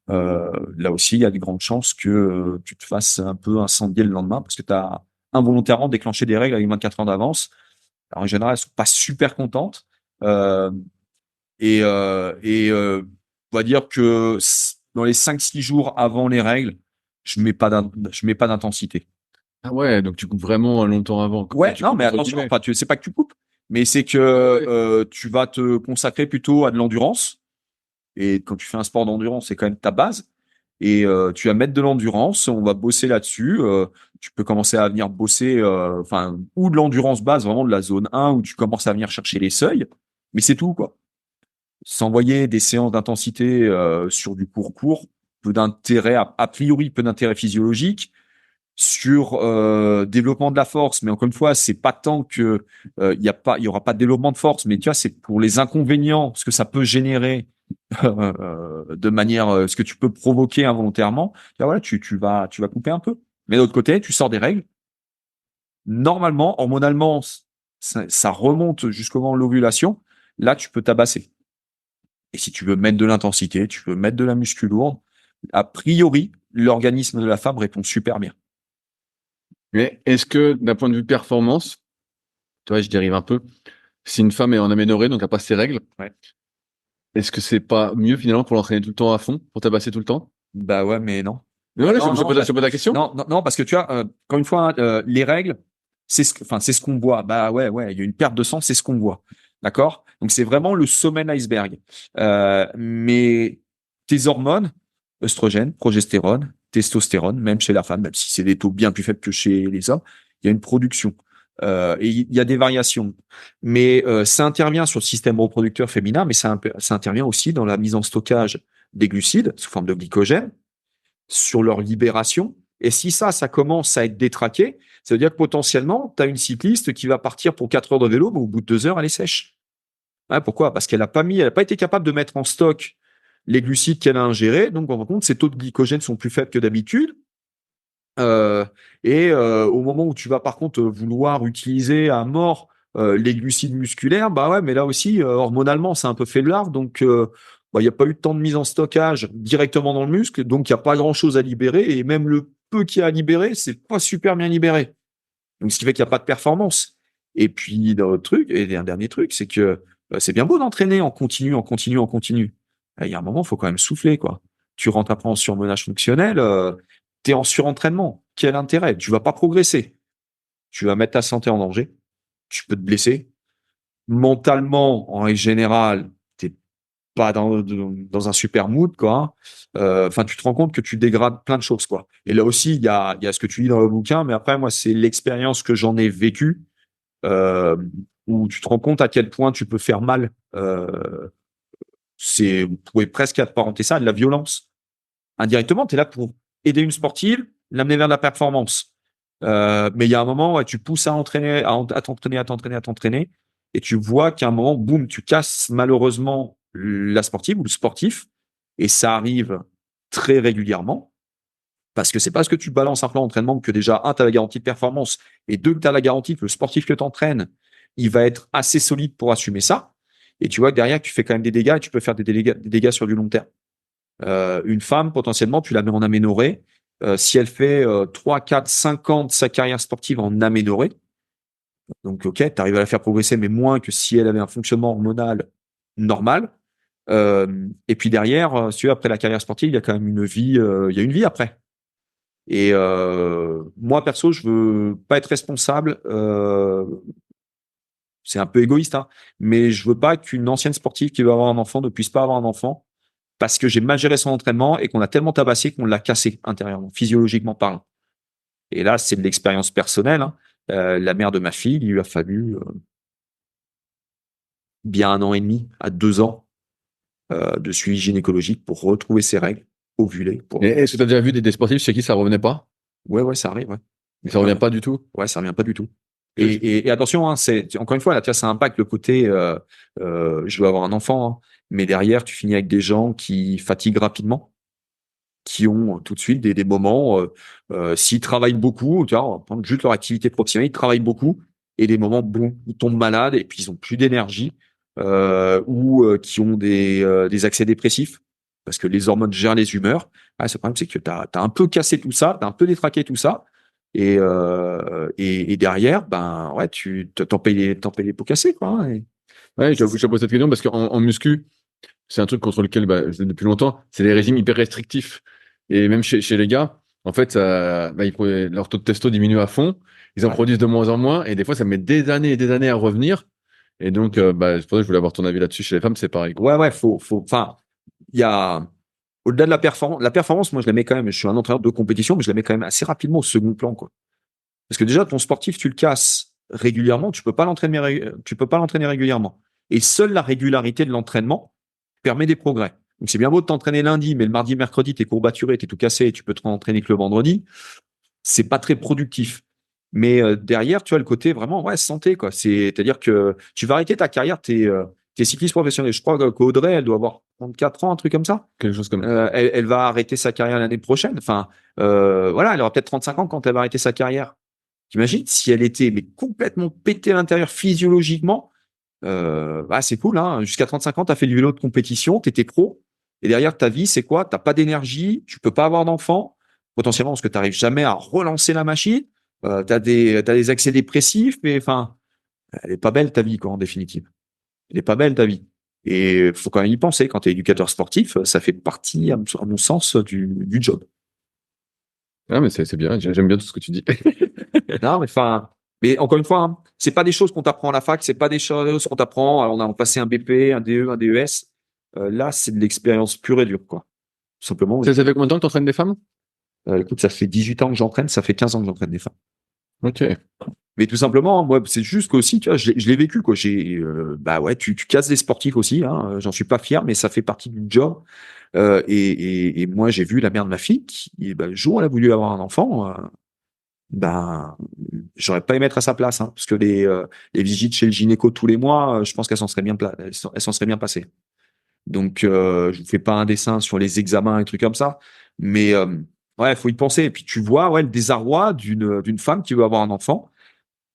là aussi, il y a de grandes chances que tu te fasses un peu incendier le lendemain parce que tu as involontairement déclenché des règles avec 24 heures d'avance. Alors, en général, elles sont pas super contentes. Euh, on va dire que dans les 5-6 jours avant les règles, je mets pas d'intensité. Ah ouais, donc tu coupes vraiment longtemps avant. Enfin, Ouais, tu non, coupes mais entre attention, guillemets. enfin, c'est pas que tu coupes, mais c'est que tu vas te consacrer plutôt à de l'endurance. Et quand tu fais un sport d'endurance, c'est quand même ta base. Et tu vas mettre de l'endurance, on va bosser là-dessus. Tu peux commencer à venir bosser, enfin, ou de l'endurance base, vraiment de la zone 1, où tu commences à venir chercher les seuils. Mais c'est tout, quoi. S'envoyer des séances d'intensité sur du court, peu d'intérêt, a priori, peu d'intérêt physiologique. Sur développement de la force, mais encore une fois, c'est pas tant que il y aura pas de développement de force, mais tu vois, c'est pour les inconvénients, ce que ça peut générer de manière, ce que tu peux provoquer involontairement. Là, voilà, tu vas couper un peu. Mais de l'autre côté, tu sors des règles. Normalement, hormonalement, ça remonte jusqu'au moment de l'ovulation. Là, tu peux tabasser. Et si tu veux mettre de l'intensité, tu veux mettre de la muscu lourde, a priori, l'organisme de la femme répond super bien. Mais est-ce que d'un point de vue performance, tu vois, je dérive un peu, si une femme est en aménorrhée, donc elle passe ses règles, Ouais. est-ce que c'est pas mieux finalement pour l'entraîner tout le temps à fond, pour tabasser tout le temps? Bah ouais, mais non. Mais voilà, Non, non, je pose la question. non, non, non, parce que tu vois, encore une fois, hein, les règles, enfin, c'est ce qu'on voit. Bah ouais, ouais, il y a une perte de sang, c'est ce qu'on voit. D'accord? Donc c'est vraiment le sommet de l'iceberg. Mais tes hormones, œstrogènes, progestérone, testostérone, même chez la femme, même si c'est des taux bien plus faibles que chez les hommes, il y a une production. Et il y a des variations. Mais ça intervient sur le système reproducteur féminin, mais ça intervient aussi dans la mise en stockage des glucides sous forme de glycogène, sur leur libération. Et si ça commence à être détraqué, ça veut dire que potentiellement, tu as une cycliste qui va partir pour 4 heures de vélo, mais au bout de 2 heures, elle est sèche. Ouais, pourquoi? Parce qu'elle elle a pas été capable de mettre en stock les glucides qu'elle a ingérés. Donc, en compte, ses taux de glycogène sont plus faibles que d'habitude. Euh, au moment où tu vas par contre vouloir utiliser à mort les glucides musculaires, bah ouais, mais là aussi, hormonalement, c'est un peu faiblard. Donc, bah, il n'y a pas eu de temps de mise en stockage directement dans le muscle. Donc, il n'y a pas grand-chose à libérer. Et même le peu qu'il y a à libérer, c'est pas super bien libéré. Donc, ce qui fait qu'il n'y a pas de performance. Et puis, d'un autre truc, et un dernier truc, c'est que c'est bien beau d'entraîner en continu, en continu, en continu. Il y a un moment, il faut quand même souffler, quoi. Tu rentres après en surmenage fonctionnel, tu es en surentraînement. Quel intérêt? Tu vas pas progresser. Tu vas mettre ta santé en danger. Tu peux te blesser. Mentalement, en règle générale, t'es pas dans un super mood, quoi. Enfin, tu te rends compte que tu dégrades plein de choses, quoi. Et là aussi, il y a ce que tu lis dans le bouquin, mais après, moi, c'est l'expérience que j'en ai vécue, euh, où tu te rends compte à quel point tu peux faire mal. Vous pouvez presque apparenter ça à de la violence. Indirectement, tu es là pour aider une sportive, l'amener vers la performance. Mais il y a un moment, ouais, tu pousses à entraîner, à t'entraîner, à t'entraîner, à t'entraîner, et tu vois qu'à un moment, boum, tu casses malheureusement la sportive ou le sportif, et ça arrive très régulièrement, parce que c'est parce que tu balances un plan d'entraînement que déjà, un, tu as la garantie de performance, et deux, que tu as la garantie que le sportif que tu entraînes, il va être assez solide pour assumer ça. Et tu vois que derrière, tu fais quand même des dégâts, et tu peux faire des dégâts sur du long terme. Une femme, potentiellement, tu la mets en aménorrhée. Si elle fait 3, 4, 5 ans de sa carrière sportive en aménorrhée, donc ok, tu arrives à la faire progresser, mais moins que si elle avait un fonctionnement hormonal normal. Et puis derrière, si tu veux, après la carrière sportive, il y a quand même une vie, il y a une vie après. Et moi, perso, je veux pas être responsable. C'est un peu égoïste, hein, mais je veux pas qu'une ancienne sportive qui veut avoir un enfant ne puisse pas avoir un enfant parce que j'ai mal géré son entraînement et qu'on a tellement tabassé qu'on l'a cassé intérieurement, physiologiquement parlant. Et là, c'est de l'expérience personnelle, hein. La mère de ma fille, il lui a fallu bien 1 an et demi à 2 ans de suivi gynécologique pour retrouver ses règles, ovuler. Et est-ce que tu as déjà vu des sportifs chez qui ça revenait pas? Ouais, ouais, ça arrive. Ouais. Mais ça revient pas du tout? Ouais, ça revient pas du tout. Que- Et attention, hein, encore une fois, là, tu vois, ça impacte le côté je veux avoir un enfant, hein, mais derrière, tu finis avec des gens qui fatiguent rapidement, qui ont tout de suite des moments, s'ils travaillent beaucoup, tu vois, on va prendre juste leur activité professionnelle, ils travaillent beaucoup, et des moments, bon, ils tombent malades, et puis ils ont plus d'énergie, ou qui ont des accès dépressifs. parce que les hormones gèrent les humeurs. Ah, ce problème, c'est que t'as un peu cassé tout ça, t'as un peu détraqué tout ça. Et derrière, ben, ouais, t'en payes les pots cassés, quoi. Hein, Ouais, je pose cette question parce qu'en muscu, c'est un truc contre lequel, depuis longtemps, c'est des régimes hyper restrictifs. Et même chez les gars, en fait, leur taux de testo diminue à fond. Ils en produisent de moins en moins. Et des fois, ça met des années et des années à revenir. Et donc, c'est pour ça que je voulais avoir ton avis là-dessus. Chez les femmes, c'est pareil. Ouais, enfin, il y a, au-delà de la performance, moi, je la mets quand même, je suis un entraîneur de compétition, mais je la mets quand même assez rapidement au second plan, quoi. Parce que déjà, ton sportif, tu le casses régulièrement, tu peux pas l'entraîner régulièrement. Et seule la régularité de l'entraînement permet des progrès. Donc, c'est bien beau de t'entraîner lundi, mais le mardi, mercredi, t'es courbaturé, t'es tout cassé et tu peux te entraîner que le vendredi. C'est pas très productif. Mais derrière, tu as le côté vraiment, ouais, santé, quoi. C'est-à-dire que tu vas arrêter ta carrière, t'es cycliste professionnel. Je crois qu'Audrey, elle doit avoir 34 ans, un truc comme ça. Quelque chose comme ça. Elle va arrêter sa carrière l'année prochaine. Enfin, voilà, elle aura peut-être 35 ans quand elle va arrêter sa carrière. T'imagines si elle était mais complètement pétée à l'intérieur physiologiquement, c'est cool, hein. Jusqu'à 35 ans, tu as fait du vélo de compétition, tu étais pro, et derrière ta vie, c'est quoi? T'as pas d'énergie, tu peux pas avoir d'enfant, potentiellement parce que tu n'arrives jamais à relancer la machine, t'as des accès dépressifs, mais enfin, elle est pas belle ta vie, quoi, en définitive. Elle est pas belle ta vie. Et faut quand même y penser, quand tu es éducateur sportif, ça fait partie, à mon sens, du job. Ah, mais c'est bien. J'aime bien tout ce que tu dis. Non, mais encore une fois, hein, c'est pas des choses qu'on t'apprend à la fac, c'est pas des choses qu'on t'apprend. Alors, on a passé un BP, un DE, un DES. Là, c'est de l'expérience pure et dure, quoi. Tout simplement. Ça fait combien de temps que tu entraînes des femmes? Écoute, ça fait 18 ans que j'entraîne, ça fait 15 ans que j'entraîne des femmes. Ok. Mais tout simplement, moi, c'est juste qu'aussi, tu vois, je l'ai vécu, quoi. Ouais, tu casses des sportifs aussi, hein. J'en suis pas fier, mais ça fait partie du job. Et moi, j'ai vu la mère de ma fille qui, le jour où elle a voulu avoir un enfant, j'aurais pas aimé mettre à sa place, hein, parce que les visites chez le gynéco tous les mois, je pense qu'elles s'en seraient elles s'en seraient bien passées. Donc, je vous fais pas un dessin sur les examens et trucs comme ça, mais ouais, faut y penser. Et puis tu vois, ouais, le désarroi d'une femme qui veut avoir un enfant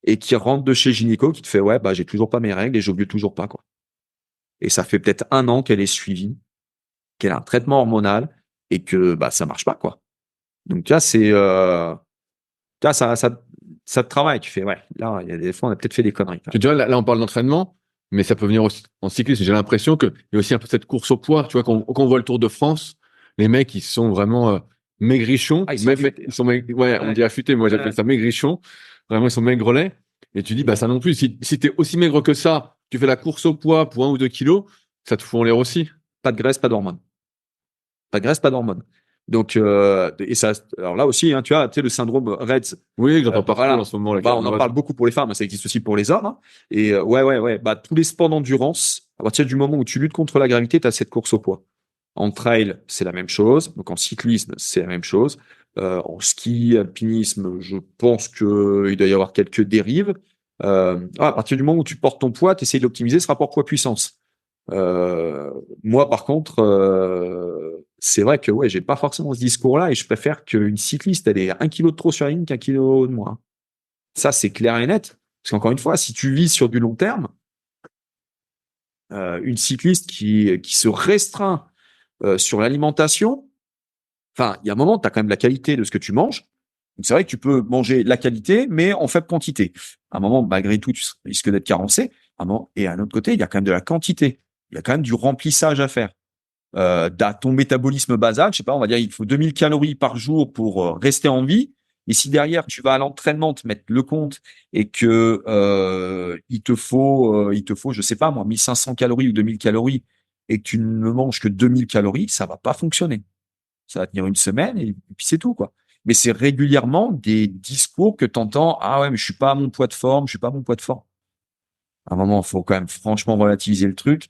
et qui rentre de chez le gynéco, qui te fait, ouais, j'ai toujours pas mes règles et j'ovule toujours pas, quoi. Et ça fait peut-être 1 an qu'elle est suivie, qu'elle a un traitement hormonal et que ça marche pas, quoi. Donc tu vois, ça te travaille. Tu fais, ouais, là, il y a des fois, on a peut-être fait des conneries. Tu vois, là, on parle d'entraînement, mais ça peut venir aussi en cyclisme. J'ai l'impression qu'il y a aussi un peu cette course au poids. Tu vois, quand on voit le Tour de France, les mecs, ils sont vraiment maigrichons. Ah, ils sont affûtés. Ouais, on dit affûtés. Moi, j'appelle ça maigrichons. Vraiment, ils sont maigrelets. Et tu dis, ça non plus. Si t'es aussi maigre que ça, tu fais la course au poids pour 1 ou 2 kilos, ça te fout en l'air aussi. Pas de graisse, pas d'hormones. Pas de graisse, pas d'hormones. Donc, et ça, alors là aussi, hein, tu vois, le syndrome Reds. Oui, j'entends partout en ce moment. On en parle beaucoup pour les femmes, ça existe aussi pour les hommes. Hein. Et ouais. Tous les sports d'endurance, à partir du moment où tu luttes contre la gravité, tu as cette course au poids. En trail, c'est la même chose. Donc, en cyclisme, c'est la même chose. En ski, alpinisme, je pense qu'il doit y avoir quelques dérives. À partir du moment où tu portes ton poids, tu essaies d'optimiser ce rapport poids-puissance. Moi, par contre, c'est vrai que ouais, j'ai pas forcément ce discours-là et je préfère qu'une cycliste elle ait 1 kilo de trop sur la ligne qu'1 kilo de moins. Ça, c'est clair et net. Parce qu'encore une fois, si tu vis sur du long terme, une cycliste qui se restreint sur l'alimentation, enfin, il y a un moment, tu as quand même la qualité de ce que tu manges. Donc, c'est vrai que tu peux manger la qualité, mais en faible quantité. À un moment, malgré tout, tu risques d'être carencé. Et à un autre côté, il y a quand même de la quantité. Il y a quand même du remplissage à faire. Ton métabolisme basal, je sais pas, on va dire, il faut 2000 calories par jour pour rester en vie. Et si derrière, tu vas à l'entraînement te mettre le compte et que il te faut, je sais pas moi, 1500 calories ou 2000 calories et que tu ne manges que 2000 calories, ça va pas fonctionner. Ça va tenir une semaine et puis c'est tout, quoi. Mais c'est régulièrement des discours que tu entends. Ah ouais, mais je suis pas à mon poids de forme, je suis pas à mon poids de forme. À un moment, il faut quand même franchement relativiser le truc.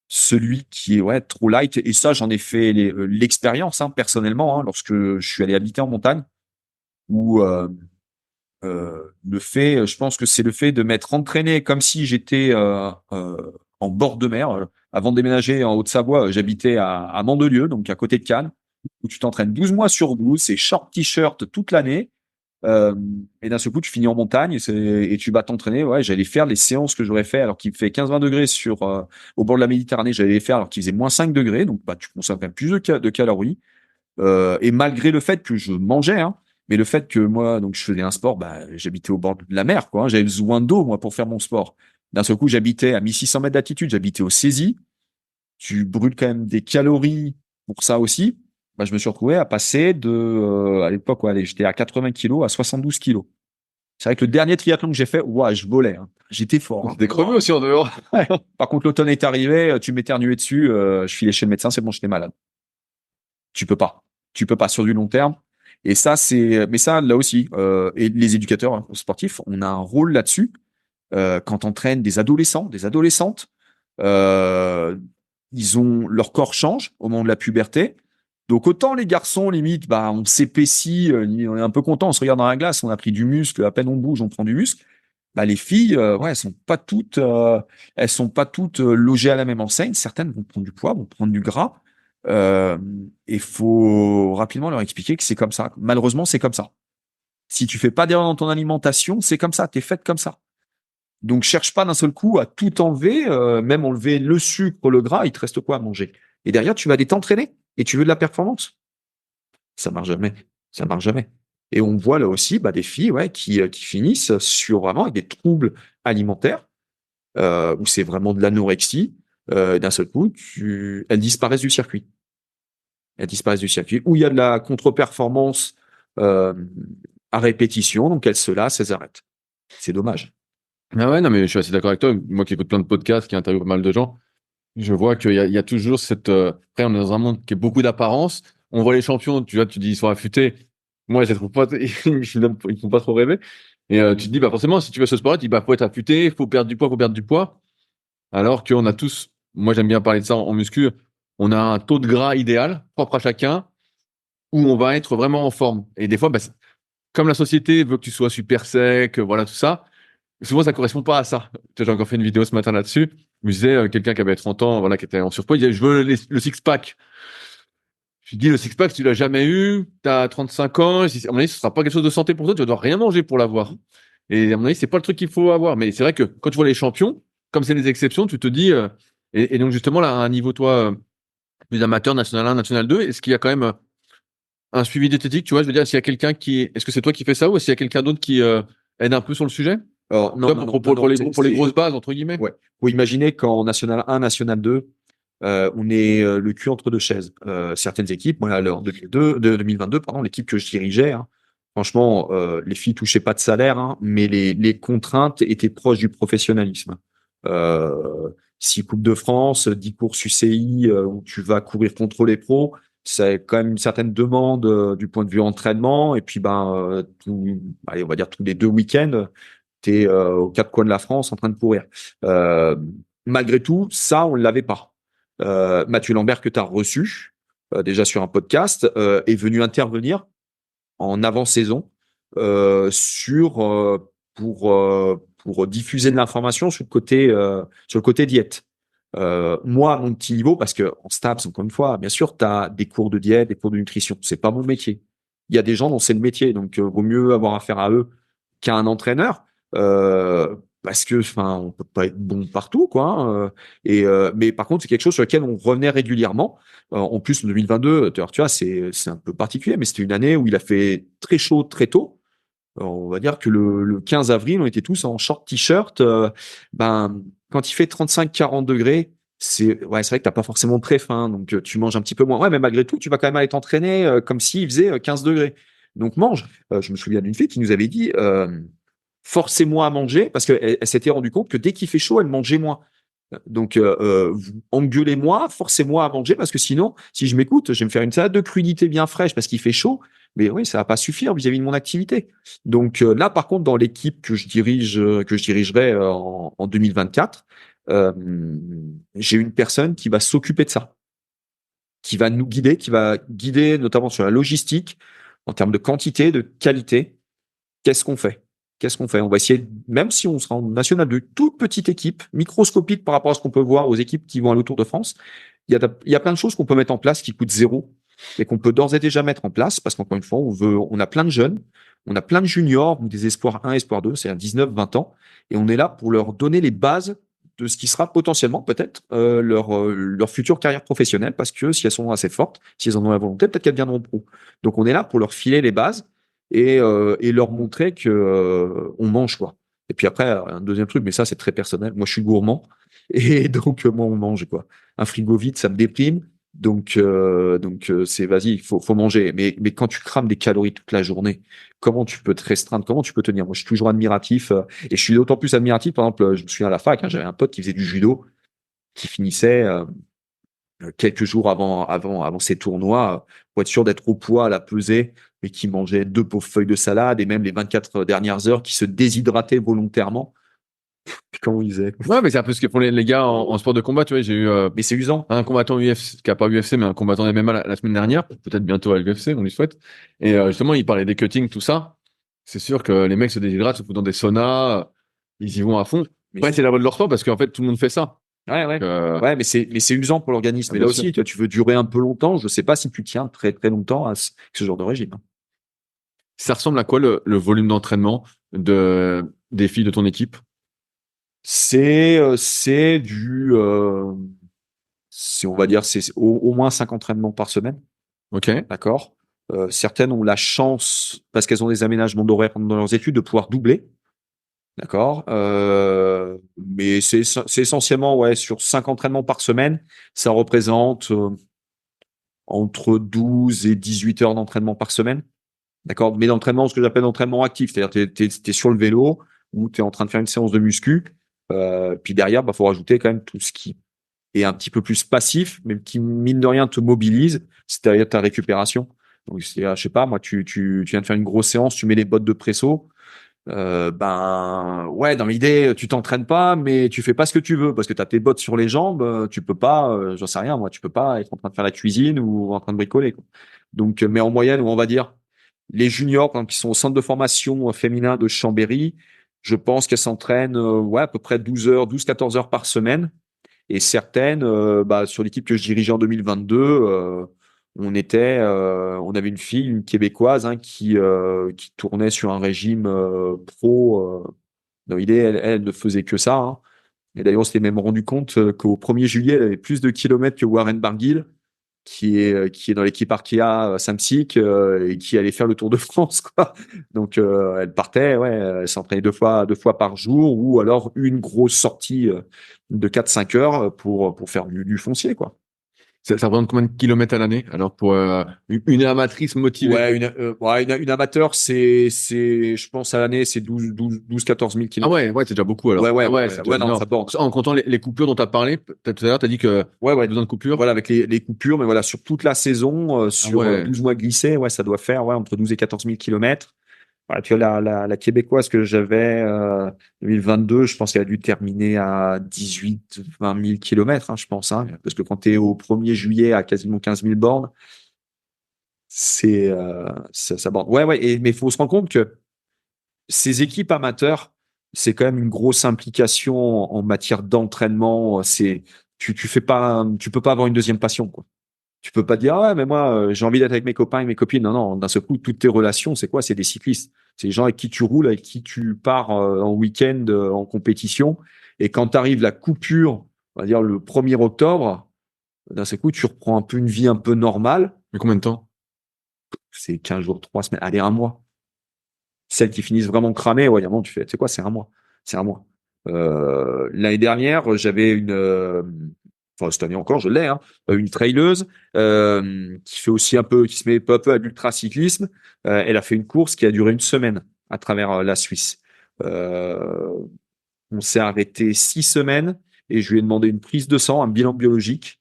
Celui qui est trop light, et ça, j'en ai fait l'expérience personnellement, hein, lorsque je suis allé habiter en montagne, où je pense que c'est le fait de m'être entraîné comme si j'étais en bord de mer. Avant de déménager en Haute-Savoie, j'habitais à Mandelieu, donc à côté de Cannes, où tu t'entraînes 12 mois sur 12, c'est short t-shirt toute l'année. Et d'un seul coup, tu finis en montagne et tu vas t'entraîner. Ouais, j'allais faire les séances que j'aurais fait alors qu'il fait 15-20 degrés au bord de la Méditerranée. J'allais les faire alors qu'il faisait moins 5 degrés. Donc, bah, tu consommes quand même plus de calories. Et malgré le fait que je mangeais, hein, mais le fait que moi, donc, je faisais un sport, bah, j'habitais au bord de la mer, quoi, hein. J'avais besoin d'eau, moi, pour faire mon sport. D'un seul coup, j'habitais à 1600 mètres d'altitude. J'habitais au Cési. Tu brûles quand même des calories pour ça aussi. Bah, je me suis retrouvé à passer à l'époque, ouais, allez, j'étais à 80 kilos à 72 kilos. C'est vrai que le dernier triathlon que j'ai fait, ouah, je volais, hein. J'étais fort, hein. T'es crevé aussi en dehors. Ouais. Par contre, l'automne est arrivé, tu m'éternuais dessus, je filais chez le médecin, c'est bon, j'étais malade. Tu peux pas. Tu peux pas sur du long terme. Et ça, mais ça, là aussi, et les éducateurs, hein, sportifs, on a un rôle là-dessus. Quand on entraîne des adolescents, des adolescentes, euh, leur corps change au moment de la puberté. Donc autant les garçons, limite, bah, on s'épaissit, on est un peu content, on se regarde dans la glace, on a pris du muscle, à peine on bouge, on prend du muscle. Bah, les filles, ouais, elles sont pas toutes logées à la même enseigne. Certaines vont prendre du poids, vont prendre du gras. Euh, et faut rapidement leur expliquer que c'est comme ça. Malheureusement, c'est comme ça. Si tu fais pas d'erreur dans ton alimentation, c'est comme ça. T'es faite comme ça. Donc, cherche pas d'un seul coup à tout enlever, même enlever le sucre, le gras, il te reste quoi à manger? Et derrière, tu vas aller t'entraîner et tu veux de la performance. Ça marche jamais. Ça marche jamais. Et on voit là aussi bah, des filles ouais, qui finissent sur vraiment avec des troubles alimentaires, où c'est vraiment de l'anorexie. D'un seul coup, elles disparaissent du circuit. Elles disparaissent du circuit. Où il y a de la contre-performance euh, à répétition, donc elles se lassent, elles arrêtent. C'est dommage. Ah ouais, non, mais je suis assez d'accord avec toi. Moi qui écoute plein de podcasts, qui interviewe pas mal de gens, je vois qu'il y a toujours cette. Après, on est dans un monde qui est beaucoup d'apparence. On voit les champions, tu vois, tu dis ils sont affûtés. Moi, je les trouve pas, ils font pas trop rêver. Et tu te dis, bah forcément, si tu veux ce sport, tu dis, bah faut être affûté, faut perdre du poids, faut perdre du poids. Alors qu'on a tous, moi j'aime bien parler de ça en muscu, on a un taux de gras idéal, propre à chacun, où on va être vraiment en forme. Et des fois, bah, comme la société veut que tu sois super sec, voilà tout ça, souvent ça correspond pas à ça. J'ai encore fait une vidéo ce matin là-dessus. Je me disais, quelqu'un qui avait 30 ans, voilà, qui était en surpoids, il disait, je veux le six-pack. Je lui dis, le six-pack, si tu l'as jamais eu, tu as 35 ans, à mon avis, ce sera pas quelque chose de santé pour toi, tu vas devoir rien manger pour l'avoir. Et à mon avis, c'est pas le truc qu'il faut avoir. Mais c'est vrai que quand tu vois les champions, comme c'est les exceptions, tu te dis, et donc justement, là, à un niveau, toi, plus amateur, national 1, national 2, est-ce qu'il y a quand même un suivi diététique, tu vois, je veux dire, s'il y a quelqu'un est-ce que c'est toi qui fais ça ou est-ce qu'il y a quelqu'un d'autre qui aide un peu sur le sujet? Alors, non, Toi, non, pour non, les grosses bases, entre guillemets. ouais. Faut imaginer qu'en National 1, National 2, on est le cul entre deux chaises. Certaines équipes, moi, en 2022, pardon, l'équipe que je dirigeais, hein, franchement, les filles touchaient pas de salaire, hein, mais les contraintes étaient proches du professionnalisme. 6 Coupes de France, 10 courses UCI, où tu vas courir contre les pros, c'est quand même une certaine demande du point de vue entraînement. Et puis, allez, on va dire tous les 2 week-ends, tu es aux quatre coins de la France en train de courir. Euh, Malgré tout, ça, on ne l'avait pas. Mathieu Lambert, que tu as reçu déjà sur un podcast, est venu intervenir en avant-saison pour diffuser de l'information sur le côté diète. Moi, à mon petit niveau, parce que en STAPS, encore une fois, bien sûr, tu as des cours de diète, des cours de nutrition. C'est pas mon métier. Il y a des gens dont c'est le métier, donc vaut mieux avoir affaire à eux qu'à un entraîneur. Parce que, enfin, on peut pas être bon partout, quoi, hein. Mais par contre, c'est quelque chose sur lequel on revenait régulièrement. En plus, en 2022, tu vois, c'est un peu particulier, mais c'était une année où il a fait très chaud très tôt. Alors, on va dire que le 15 avril, on était tous en short t-shirt. Quand il fait 35-40 degrés, c'est vrai que t'as pas forcément très faim, donc tu manges un petit peu moins. Ouais, mais malgré tout, tu vas quand même aller t'entraîner comme s'il faisait 15 degrés. Donc mange. Je me souviens d'une fille qui nous avait dit forcez-moi à manger parce qu'elle s'était rendue compte que dès qu'il fait chaud, elle mangeait moins. Donc, engueulez-moi, forcez-moi à manger parce que sinon, si je m'écoute, je vais me faire une salade de crudités bien fraîche parce qu'il fait chaud. Mais oui, ça va pas suffire vis-à-vis de mon activité. Donc là, par contre, dans l'équipe que je dirigerai en 2024, euh, j'ai une personne qui va s'occuper de ça, qui va nous guider, qui va guider notamment sur la logistique en termes de quantité, de qualité. Qu'est-ce qu'on fait? Qu'est-ce qu'on fait? On va essayer, même si on sera en national de toute petite équipe, microscopique par rapport à ce qu'on peut voir aux équipes qui vont à l'Autour de France, il y a plein de choses qu'on peut mettre en place qui coûtent zéro. et qu'on peut d'ores et déjà mettre en place parce qu'encore une fois, on a plein de jeunes, on a plein de juniors, ou des espoirs 1, espoir 2, c'est-à-dire 19, 20 ans, et on est là pour leur donner les bases de ce qui sera potentiellement peut-être leur future carrière professionnelle parce que si elles sont assez fortes, si elles en ont la volonté, peut-être qu'elles deviendront pro. Donc on est là pour leur filer les bases et leur montrer que on mange quoi. Et puis après un deuxième truc, mais ça c'est très personnel. Moi je suis gourmand et donc moi on mange quoi. Un frigo vide ça me déprime. Donc c'est vas-y, faut manger. Mais quand tu crames des calories toute la journée, comment tu peux te restreindre? Comment tu peux tenir? Moi, je suis toujours admiratif et je suis d'autant plus admiratif. Par exemple, je me souviens à la fac, hein, j'avais un pote qui faisait du judo, qui finissait quelques jours avant ses tournois pour être sûr d'être au poids à la pesée, mais qui mangeait 2 pauvres feuilles de salade et même les 24 dernières heures, qui se déshydratait volontairement. Puis comment il faisait? Ouais, mais c'est un peu ce que font les gars en sport de combat. Tu vois, j'ai eu Mais c'est usant. un combattant UFC, qui a pas UFC, mais un combattant MMA la semaine dernière, peut-être bientôt à l'UFC, on lui souhaite. Et justement, il parlait des cuttings, tout ça. C'est sûr que les mecs se déshydratent, se foutent dans des saunas, ils y vont à fond. Mais Après, c'est la mode de leur sport parce qu'en fait, tout le monde fait ça. ouais. Donc, Ouais, mais c'est usant pour l'organisme. ah, Et bien là sûr. aussi, tu veux durer un peu longtemps. Je sais pas si tu tiens très très longtemps à ce genre de régime. Ça ressemble à quoi le volume d'entraînement des filles de ton équipe? C'est on va dire, c'est au moins 5 entraînements par semaine, Ok. d'accord? Certaines ont la chance, parce qu'elles ont des aménagements d'horaire pendant leurs études, de pouvoir doubler, d'accord? Mais c'est essentiellement, ouais, sur 5 entraînements par semaine, ça représente entre 12 et 18 heures d'entraînement par semaine, d'accord? Mais d'entraînement, ce que j'appelle d'entraînement actif, c'est-à-dire t'es sur le vélo ou t'es en train de faire une séance de muscu, puis derrière, bah, faut rajouter quand même tout ce qui est un petit peu plus passif, mais qui, mine de rien, te mobilise, c'est-à-dire ta récupération. Donc, je sais pas, moi, tu viens de faire une grosse séance, tu mets les bottes de presso, ben, ouais, dans l'idée, tu t'entraînes pas, mais tu fais pas ce que tu veux, parce que tu as tes bottes sur les jambes, tu peux pas, j'en sais rien, moi, tu peux pas être en train de faire la cuisine ou en train de bricoler, quoi. Donc, mais en moyenne, on va dire, les juniors, par exemple, qui sont au centre de formation féminin de Chambéry, je pense qu'elles s'entraînent, ouais, à peu près 12 heures, 12-14 heures par semaine. Et certaines, bah, sur l'équipe que je dirigeais en 2022, on avait une fille, une Québécoise, hein, qui tournait sur un régime pro. Dans l'idée, elle ne faisait que ça, hein. Et d'ailleurs, on s'était même rendu compte qu'au 1er juillet, elle avait plus de kilomètres que Warren Barguil, qui est dans l'équipe Arkea Samsic et qui allait faire le Tour de France, quoi. Donc, elle partait, ouais, elle s'entraînait deux fois par jour ou alors une grosse sortie de 4-5 heures pour faire du foncier, quoi. Ça représente combien de kilomètres à l'année? Alors, pour une amatrice motivée. Ouais, une amateur, je pense à l'année, c'est 14 000 Ah kilomètres. ouais, c'est déjà beaucoup alors. Ouais, ouais, Ah ouais, ouais, c'est déjà ouais, non, énorme. ça borne. En comptant les coupures dont tu as parlé, peut-être tout à l'heure, tu as dit que Ouais, ouais. besoin de coupures. Voilà, avec les coupures, mais voilà, sur toute la saison, Ah sur ouais. 12 mois glissés, ouais, ça doit faire, ouais, entre 12 et 14 000 kilomètres. Voilà, tu vois, la Québécoise que j'avais, 2022, je pense qu'elle a dû terminer à 18, 20 000 kilomètres, hein, je pense, hein, parce que quand tu es au 1er juillet à quasiment 15 000 bornes, ça borne. Ouais, ouais, mais il faut se rendre compte que ces équipes amateurs, c'est quand même une grosse implication en matière d'entraînement. Tu peux pas avoir une deuxième passion, quoi. Tu peux pas dire, ah ouais, mais moi, j'ai envie d'être avec mes copains et mes copines. Non, non, d'un seul coup, toutes tes relations, c'est quoi? C'est des cyclistes. C'est les gens avec qui tu roules, avec qui tu pars en week-end, en compétition. Et quand t'arrive la coupure, on va dire le 1er octobre, d'un seul coup, tu reprends un peu une vie un peu normale. Mais combien de temps? C'est 15 jours, 3 semaines, allez, un mois. Celles qui finissent vraiment cramées, ouais, tu fais, tu sais quoi, c'est un mois. C'est un mois. L'année dernière, j'avais enfin, cette année encore, je l'ai, hein, une traileuse, qui fait aussi qui se met peu à peu à l'ultracyclisme. Elle a fait une course qui a duré une semaine à travers la Suisse. Euh, on s'est arrêté 6 semaines et je lui ai demandé une prise de sang, un bilan biologique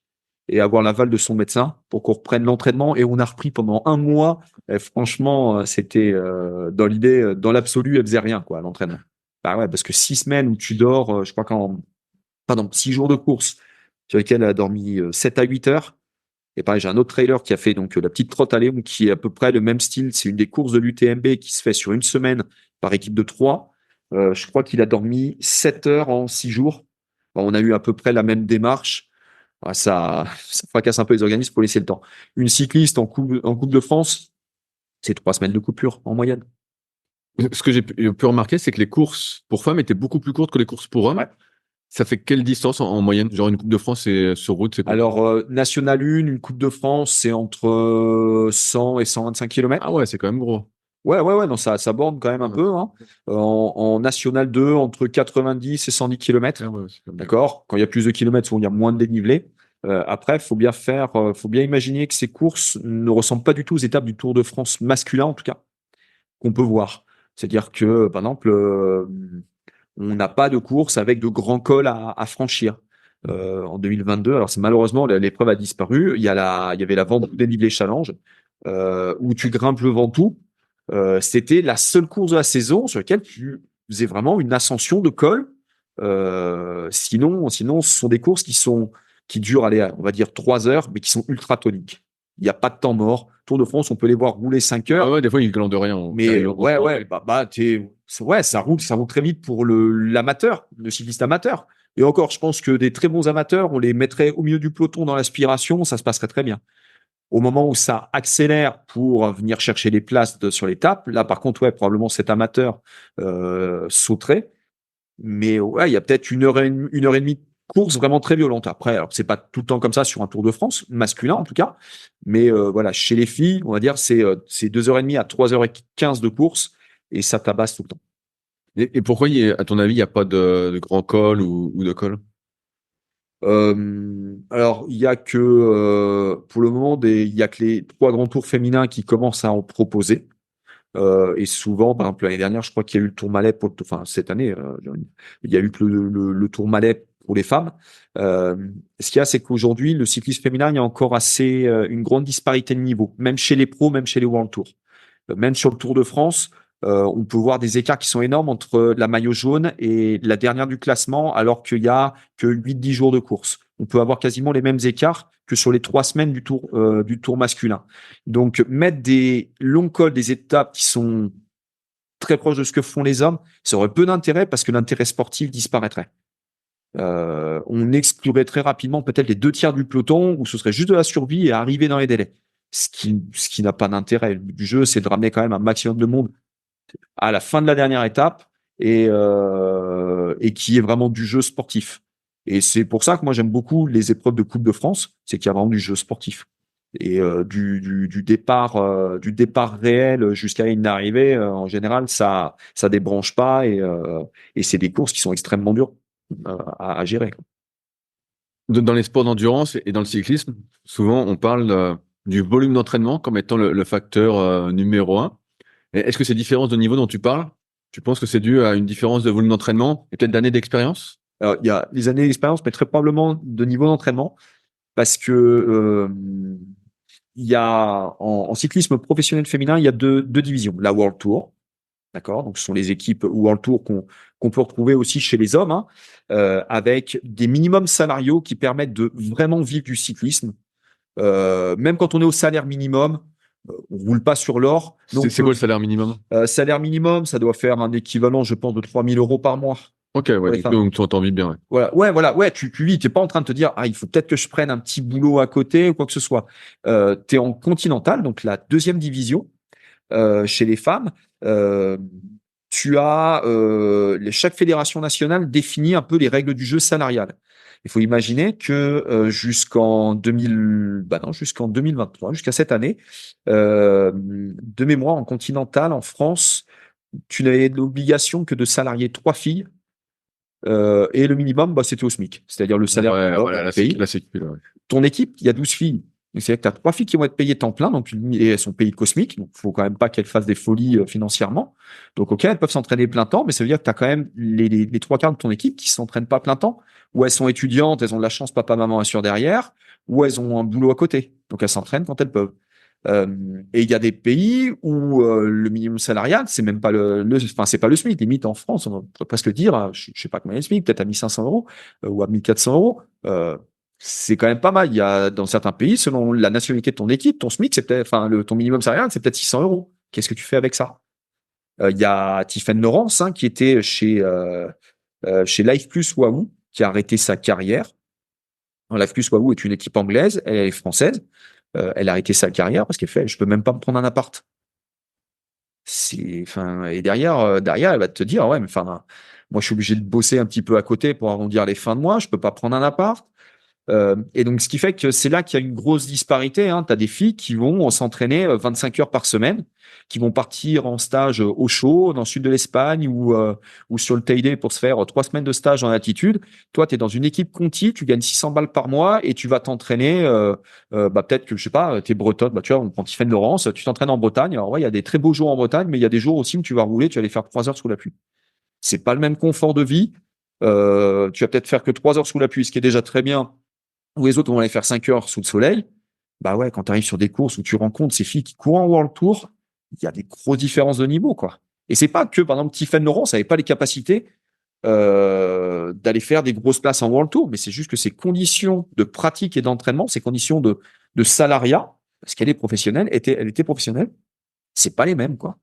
et avoir l'aval de son médecin pour qu'on reprenne l'entraînement. Et on a repris pendant un mois. Et franchement, c'était dans l'idée, dans l'absolu, elle faisait rien quoi, à l'entraînement. Bah ouais, parce que 6 semaines où tu dors, je crois pardon, 6 jours de course sur lesquels elle a dormi 7 à 8 heures. Et pareil, j'ai un autre trailer qui a fait donc la petite trotte à Léon qui est à peu près le même style. C'est une des courses de l'UTMB qui se fait sur une semaine par équipe de 3. Je crois qu'il a dormi 7 heures en 6 jours. Bon, on a eu à peu près la même démarche. Ça fracasse un peu les organismes pour laisser le temps. Une cycliste en coupe de France, c'est 3 semaines de coupure en moyenne. Ce que j'ai pu remarquer, c'est que les courses pour femmes étaient beaucoup plus courtes que les courses pour hommes. Ouais. Ça fait quelle distance en moyenne? Genre une Coupe de France sur route, c'est quoi? Alors, National 1, une Coupe de France, c'est entre 100 et 125 km. Ah ouais, c'est quand même gros. Ouais, non, ça borne quand même un Ouais. peu, hein. En National 2, entre 90 et 110 km. Ah ouais, c'est quand même- D'accord? Quand il y a plus de kilomètres, souvent, il y a moins de dénivelé. Après, faut bien imaginer que ces courses ne ressemblent pas du tout aux étapes du Tour de France masculin, en tout cas, qu'on peut voir. C'est-à-dire que, par exemple, on n'a pas de course avec de grands cols à franchir. En 2022, alors c'est malheureusement l'épreuve a disparu. Il y avait la Ventoux Dénivelé Challenge où tu grimpes le Ventoux. C'était la seule course de la saison sur laquelle tu faisais vraiment une ascension de col. Sinon, ce sont des courses qui durent, allez, on va dire 3 heures, mais qui sont ultra toniques. Il n'y a pas de temps mort. Tour de France, on peut les voir rouler 5 heures. Ah ouais, des fois, ils glandent rien. Mais ça roule très vite pour l'amateur, le cycliste amateur. Et encore, je pense que des très bons amateurs, on les mettrait au milieu du peloton dans l'aspiration, ça se passerait très bien. Au moment où ça accélère pour venir chercher les places sur l'étape, là, par contre, ouais, probablement cet amateur sauterait. Mais ouais, il y a peut-être une heure et demie de course vraiment très violente. Après, alors c'est pas tout le temps comme ça sur un Tour de France masculin en tout cas, mais voilà, chez les filles, on va dire c'est 2h30 à 3h15 de course et ça tabasse tout le temps. Et pourquoi, à ton avis, il n'y a pas de grand col ou de col? Alors il y a que pour le moment il y a que les 3 grands tours féminins qui commencent à en proposer. Et souvent, par exemple, l'année dernière, je crois qu'il y a eu le Tour Malais enfin, cette année, il y a eu le Tour Malais pour les femmes. Ce qu'il y a, c'est qu'aujourd'hui, le cyclisme féminin, il y a encore une grande disparité de niveau, même chez les pros, même chez les World Tour. Même sur le Tour de France, on peut voir des écarts qui sont énormes entre la maillot jaune et la dernière du classement, alors qu'il y a que 8-10 jours de course. On peut avoir quasiment les mêmes écarts que sur les 3 semaines du tour masculin. Donc, mettre des longs cols, des étapes qui sont très proches de ce que font les hommes, ça aurait peu d'intérêt parce que l'intérêt sportif disparaîtrait. On exclurait très rapidement peut-être les 2 tiers du peloton où ce serait juste de la survie et arriver dans les délais. Ce qui n'a pas d'intérêt. Le but du jeu, c'est de ramener quand même un maximum de monde à la fin de la dernière étape et qui est vraiment du jeu sportif. Et c'est pour ça que moi j'aime beaucoup les épreuves de Coupe de France, c'est qu'il y a vraiment du jeu sportif et du départ réel jusqu'à une arrivée. En général, ça débranche pas et c'est des courses qui sont extrêmement dures à gérer, quoi. Dans les sports d'endurance et dans le cyclisme, souvent, on parle du volume d'entraînement comme étant le facteur numéro un. Est-ce que ces différences de niveau dont tu parles, tu penses que c'est dû à une différence de volume d'entraînement et peut-être d'années d'expérience? Alors, il y a des années d'expérience, mais très probablement de niveau d'entraînement, parce que il y a en cyclisme professionnel féminin, il y a deux divisions. La World Tour, d'accord, donc ce sont les équipes World Tour qu'on peut retrouver aussi chez les hommes, hein, avec des minimums salariaux qui permettent de vraiment vivre du cyclisme. Même quand on est au salaire minimum, on roule pas sur l'or. C'est quoi le salaire minimum? Salaire minimum, ça doit faire un équivalent, je pense, de 3 000 euros par mois. Ok, ouais, donc tu t'en vis bien. Ouais. Voilà, tu vis, t'es pas en train de te dire, il faut peut-être que je prenne un petit boulot à côté ou quoi que ce soit. T'es en continental, donc la 2e division, chez les femmes. Tu as chaque fédération nationale définit un peu les règles du jeu salarial. Il faut imaginer que jusqu'en 2023, jusqu'à cette année, de mémoire en continental en France, tu n'avais l'obligation que de salarier 3 filles. Et le minimum, c'était au SMIC, c'est-à-dire le salaire pays. La sécu, là, ouais. Ton équipe, il y a 12 filles. C'est-à-dire que tu as 3 filles qui vont être payées temps plein, et elles sont payées cosmiques, donc il faut quand même pas qu'elles fassent des folies financièrement. Donc, ok, elles peuvent s'entraîner plein temps, mais ça veut dire que tu as quand même les 3 quarts de ton équipe qui s'entraînent pas plein temps, ou elles sont étudiantes, elles ont de la chance, papa, maman assure derrière, ou elles ont un boulot à côté. Donc, elles s'entraînent quand elles peuvent. Et il y a des pays où le minimum salarial, c'est même pas c'est pas le SMIC. Limite en France, on pourrait presque dire, je sais pas combien est le SMIC, peut-être à 1 500 euros ou à 1 400 euros. C'est quand même pas mal. Il y a dans certains pays, selon la nationalité de ton équipe, ton SMIC, c'est peut-être, ton minimum salarial, c'est peut-être 600 euros. Qu'est-ce que tu fais avec ça? Il y a Tiffaine Laurence, hein, qui était chez Life Plus Wahoo, qui a arrêté sa carrière. Life Plus Wahoo est une équipe anglaise, elle est française. Elle a arrêté sa carrière parce qu'elle fait, je peux même pas me prendre un appart. Et derrière, elle va te dire, ouais, mais enfin, moi, je suis obligé de bosser un petit peu à côté pour arrondir les fins de mois. Je peux pas prendre un appart. Et donc, ce qui fait que c'est là qu'il y a une grosse disparité. Hein. Tu as des filles qui vont s'entraîner 25 heures par semaine, qui vont partir en stage au chaud, dans le sud de l'Espagne ou sur le Teide pour se faire 3 semaines de stage en altitude. Toi, tu es dans une équipe Conti, tu gagnes 600 balles par mois et tu vas t'entraîner. Peut-être que, je sais pas, tu es bretonne, tu vois, on prend Tiffaine Laurence, tu t'entraînes en Bretagne. Alors, ouais, il y a des très beaux jours en Bretagne, mais il y a des jours aussi où tu vas rouler, tu vas aller faire 3 heures sous la pluie. C'est pas le même confort de vie. Tu vas peut-être faire que 3 heures sous la pluie, ce qui est déjà très bien où les autres vont aller faire 5 heures sous le soleil. Bah ouais, quand tu arrives sur des courses où tu rencontres ces filles qui courent en World Tour, il y a des grosses différences de niveau, quoi. Et c'est pas que, par exemple, Tiffaine Laurence n'avait pas les capacités d'aller faire des grosses places en World Tour, mais c'est juste que ses conditions de pratique et d'entraînement, ses conditions de salariat, parce qu'elle est professionnelle, elle était professionnelle, c'est pas les mêmes, quoi.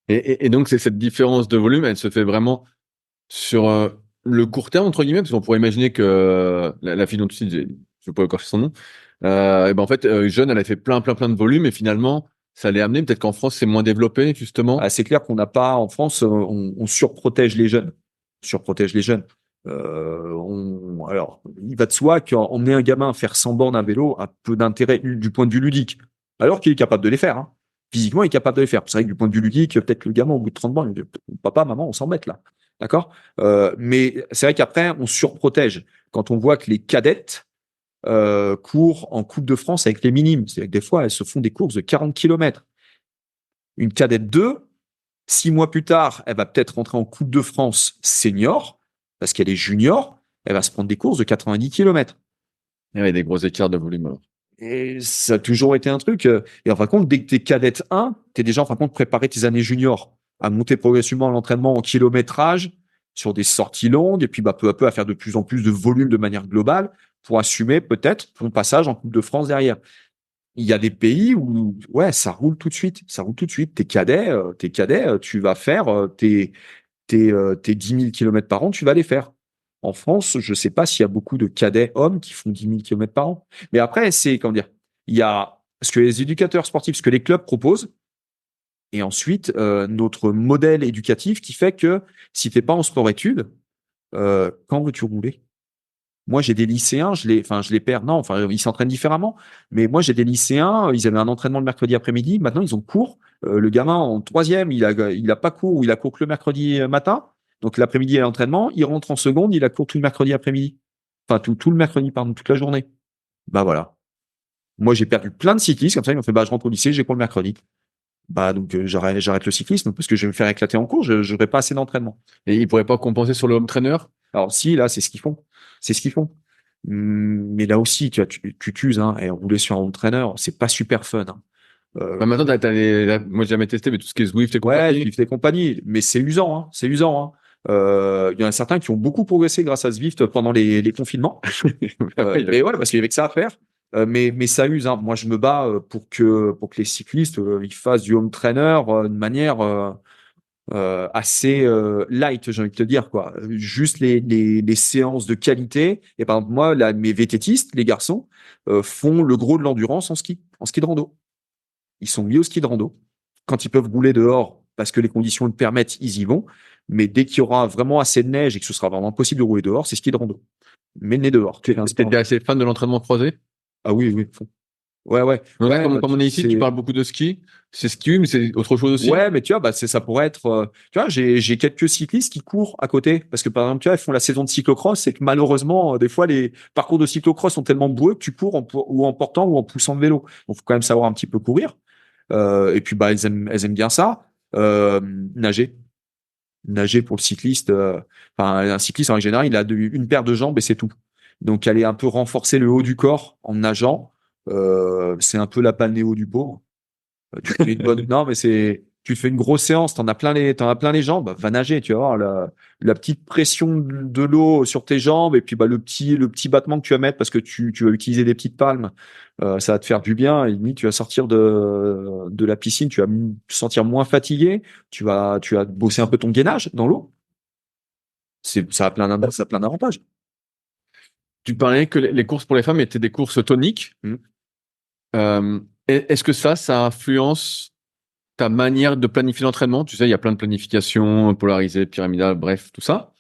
Et donc, c'est cette différence de volume, elle se fait vraiment sur le court terme, entre guillemets, parce qu'on pourrait imaginer que la fille dont tu cites, je ne vais pas écorcher son nom, et ben en fait, jeune, elle a fait plein de volume, et finalement, ça l'est amené. Peut-être qu'en France, c'est moins développé, justement. Ah, c'est clair qu'on n'a pas, en France, on surprotège les jeunes. Surprotège les jeunes. Alors, il va de soi qu'emmener un gamin à faire 100 bornes à vélo a peu d'intérêt du point de vue ludique, alors qu'il est capable de les faire. Hein. Physiquement, il est capable de les faire. C'est vrai que du point de vue ludique, peut-être que le gamin, au bout de 30 bornes, il dit, papa, maman, on s'embête là. D'accord. Mais c'est vrai qu'après, on surprotège. Quand on voit que les cadettes courent en Coupe de France avec les minimes, c'est-à-dire que des fois, elles se font des courses de 40 km. Une cadette 2, 6 mois plus tard, elle va peut-être rentrer en Coupe de France senior, parce qu'elle est junior, elle va se prendre des courses de 90 km. Il y a des gros écarts de volume, alors. Et ça a toujours été un truc. Et en fin de compte, dès que tu es cadette 1, tu es déjà en fin de compte préparé tes années juniors à monter progressivement l'entraînement en kilométrage sur des sorties longues, et puis peu à peu à faire de plus en plus de volume de manière globale pour assumer peut-être ton passage en Coupe de France derrière. Il y a des pays où, ouais, ça roule tout de suite. Ça roule tout de suite. Tes cadets, tu vas faire tes 10 000 km par an, tu vas les faire. En France, je sais pas s'il y a beaucoup de cadets hommes qui font 10 000 km par an. Mais après, c'est, comment dire, il y a ce que les éducateurs sportifs, ce que les clubs proposent, et ensuite, notre modèle éducatif qui fait que si t'es pas en sport-études, quand veux-tu rouler? Moi, j'ai des lycéens, je les perds. Non, enfin, ils s'entraînent différemment. Mais moi, j'ai des lycéens, ils avaient un entraînement le mercredi après-midi. Maintenant, ils ont cours. Le gamin en troisième, il a pas cours ou il a cours que le mercredi matin. Donc, l'après-midi, il y a l'entraînement. Il rentre en seconde, il a cours tout le mercredi après-midi. Enfin, tout le mercredi, pardon, toute la journée. Bah, voilà. Moi, j'ai perdu plein de cyclistes. Comme ça, ils m'ont fait, bah, je rentre au lycée, j'ai cours le mercredi. Bah, donc, j'arrête le cyclisme parce que je vais me faire éclater en cours. Je n'aurai pas assez d'entraînement. Et ils pourraient pas compenser sur le home trainer? Alors si, là, c'est ce qu'ils font. C'est ce qu'ils font. Mais là aussi, tu t'uses, hein, et rouler sur un home trainer, c'est pas super fun. Hein. Bah, maintenant, moi, j'ai jamais testé, mais tout ce qui est Zwift et Ouais, compagnie. Zwift et compagnie, mais c'est usant, hein, c'est usant. Hein. Il y en a certains qui ont beaucoup progressé grâce à Zwift pendant les confinements. Mais ouais, parce qu'il y avait que ça à faire. Mais ça use. Hein. Moi, je me bats pour que les cyclistes ils fassent du home trainer de manière assez light, j'ai envie de te dire quoi. Juste les séances de qualité. Et par exemple, moi, là, mes VTTistes, les garçons, font le gros de l'endurance en ski de rando. Ils sont mis au ski de rando. Quand ils peuvent rouler dehors, parce que les conditions le permettent, ils y vont. Mais dès qu'il y aura vraiment assez de neige et que ce sera vraiment possible de rouler dehors, c'est ski de rando. Mais le nez dehors. T'es assez fan de l'entraînement croisé? Ah oui, oui. Ouais, ouais. Donc, Ouais, comme on est ici, tu parles beaucoup de ski. C'est ski, mais c'est autre chose aussi. Ouais, mais tu vois, bah, ça pourrait être. Tu vois, j'ai quelques cyclistes qui courent à côté. Parce que par exemple, tu vois, ils font la saison de cyclocross. C'est que malheureusement, des fois, les parcours de cyclocross sont tellement boueux que tu cours ou en portant ou en poussant le vélo. Donc, faut quand même savoir un petit peu courir. Et puis, bah, elles aiment bien ça. Nager. Nager pour le cycliste. Enfin, un cycliste, en général, il a une paire de jambes et c'est tout. Donc, aller un peu renforcer le haut du corps en nageant, c'est un peu la balnéo du pauvre. Tu te fais une bonne, non, mais tu te fais une grosse séance, t'en as plein les jambes, bah, va nager, tu vas voir la petite pression de l'eau sur tes jambes et puis bah, le petit battement que tu vas mettre parce que tu vas utiliser des petites palmes, ça va te faire du bien et limite tu vas sortir de la piscine, tu vas te sentir moins fatigué, tu vas bosser un peu ton gainage dans l'eau. Ça a plein d'avantages. Tu parlais que les courses pour les femmes étaient des courses toniques. Est-ce que ça influence ta manière de planifier l'entraînement? Tu sais, il y a plein de planifications polarisées, pyramidales, bref, tout ça.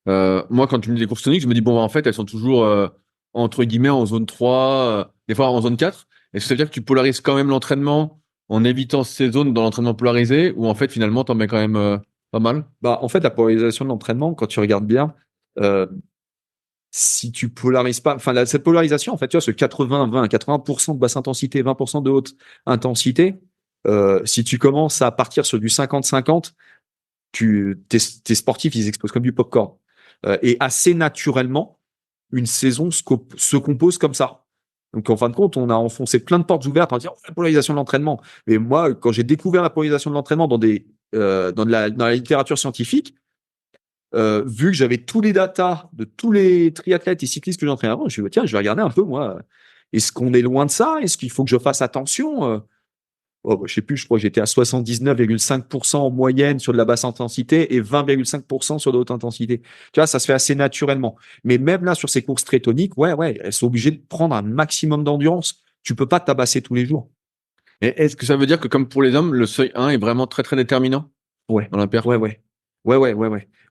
Moi, quand tu me dis des courses toniques, je me dis, bon, en fait, elles sont toujours, entre guillemets, en zone 3, des fois en zone 4. Est-ce que ça veut dire que tu polarises quand même l'entraînement en évitant ces zones dans l'entraînement polarisé, ou en fait, finalement, t'en mets quand même pas mal? Bah, en fait, la polarisation de l'entraînement, quand tu regardes bien, si tu polarises pas, enfin, cette polarisation, en fait, tu vois, ce 80-20, 80% de basse intensité, 20% de haute intensité, si tu commences à partir sur du 50-50, tes sportifs, ils explosent comme du popcorn. Et assez naturellement, une saison se compose comme ça. Donc, en fin de compte, on a enfoncé plein de portes ouvertes en disant, la polarisation de l'entraînement. Mais moi, quand j'ai découvert la polarisation de l'entraînement dans la littérature scientifique, vu que j'avais tous les datas de tous les triathlètes et cyclistes que j'entraînais avant, je me suis dit, tiens, je vais regarder un peu, moi. Est-ce qu'on est loin de ça? Est-ce qu'il faut que je fasse attention? Je sais plus, je crois que j'étais à 79,5% en moyenne sur de la basse intensité et 20,5% sur de haute intensité. Tu vois, ça se fait assez naturellement. Mais même là, sur ces courses très toniques, ouais, elles sont obligées de prendre un maximum d'endurance. Tu peux pas te tabasser tous les jours. Et est-ce que ça veut dire que, comme pour les hommes, le seuil 1 est vraiment très, très déterminant Ouais. dans la perf? Ouais.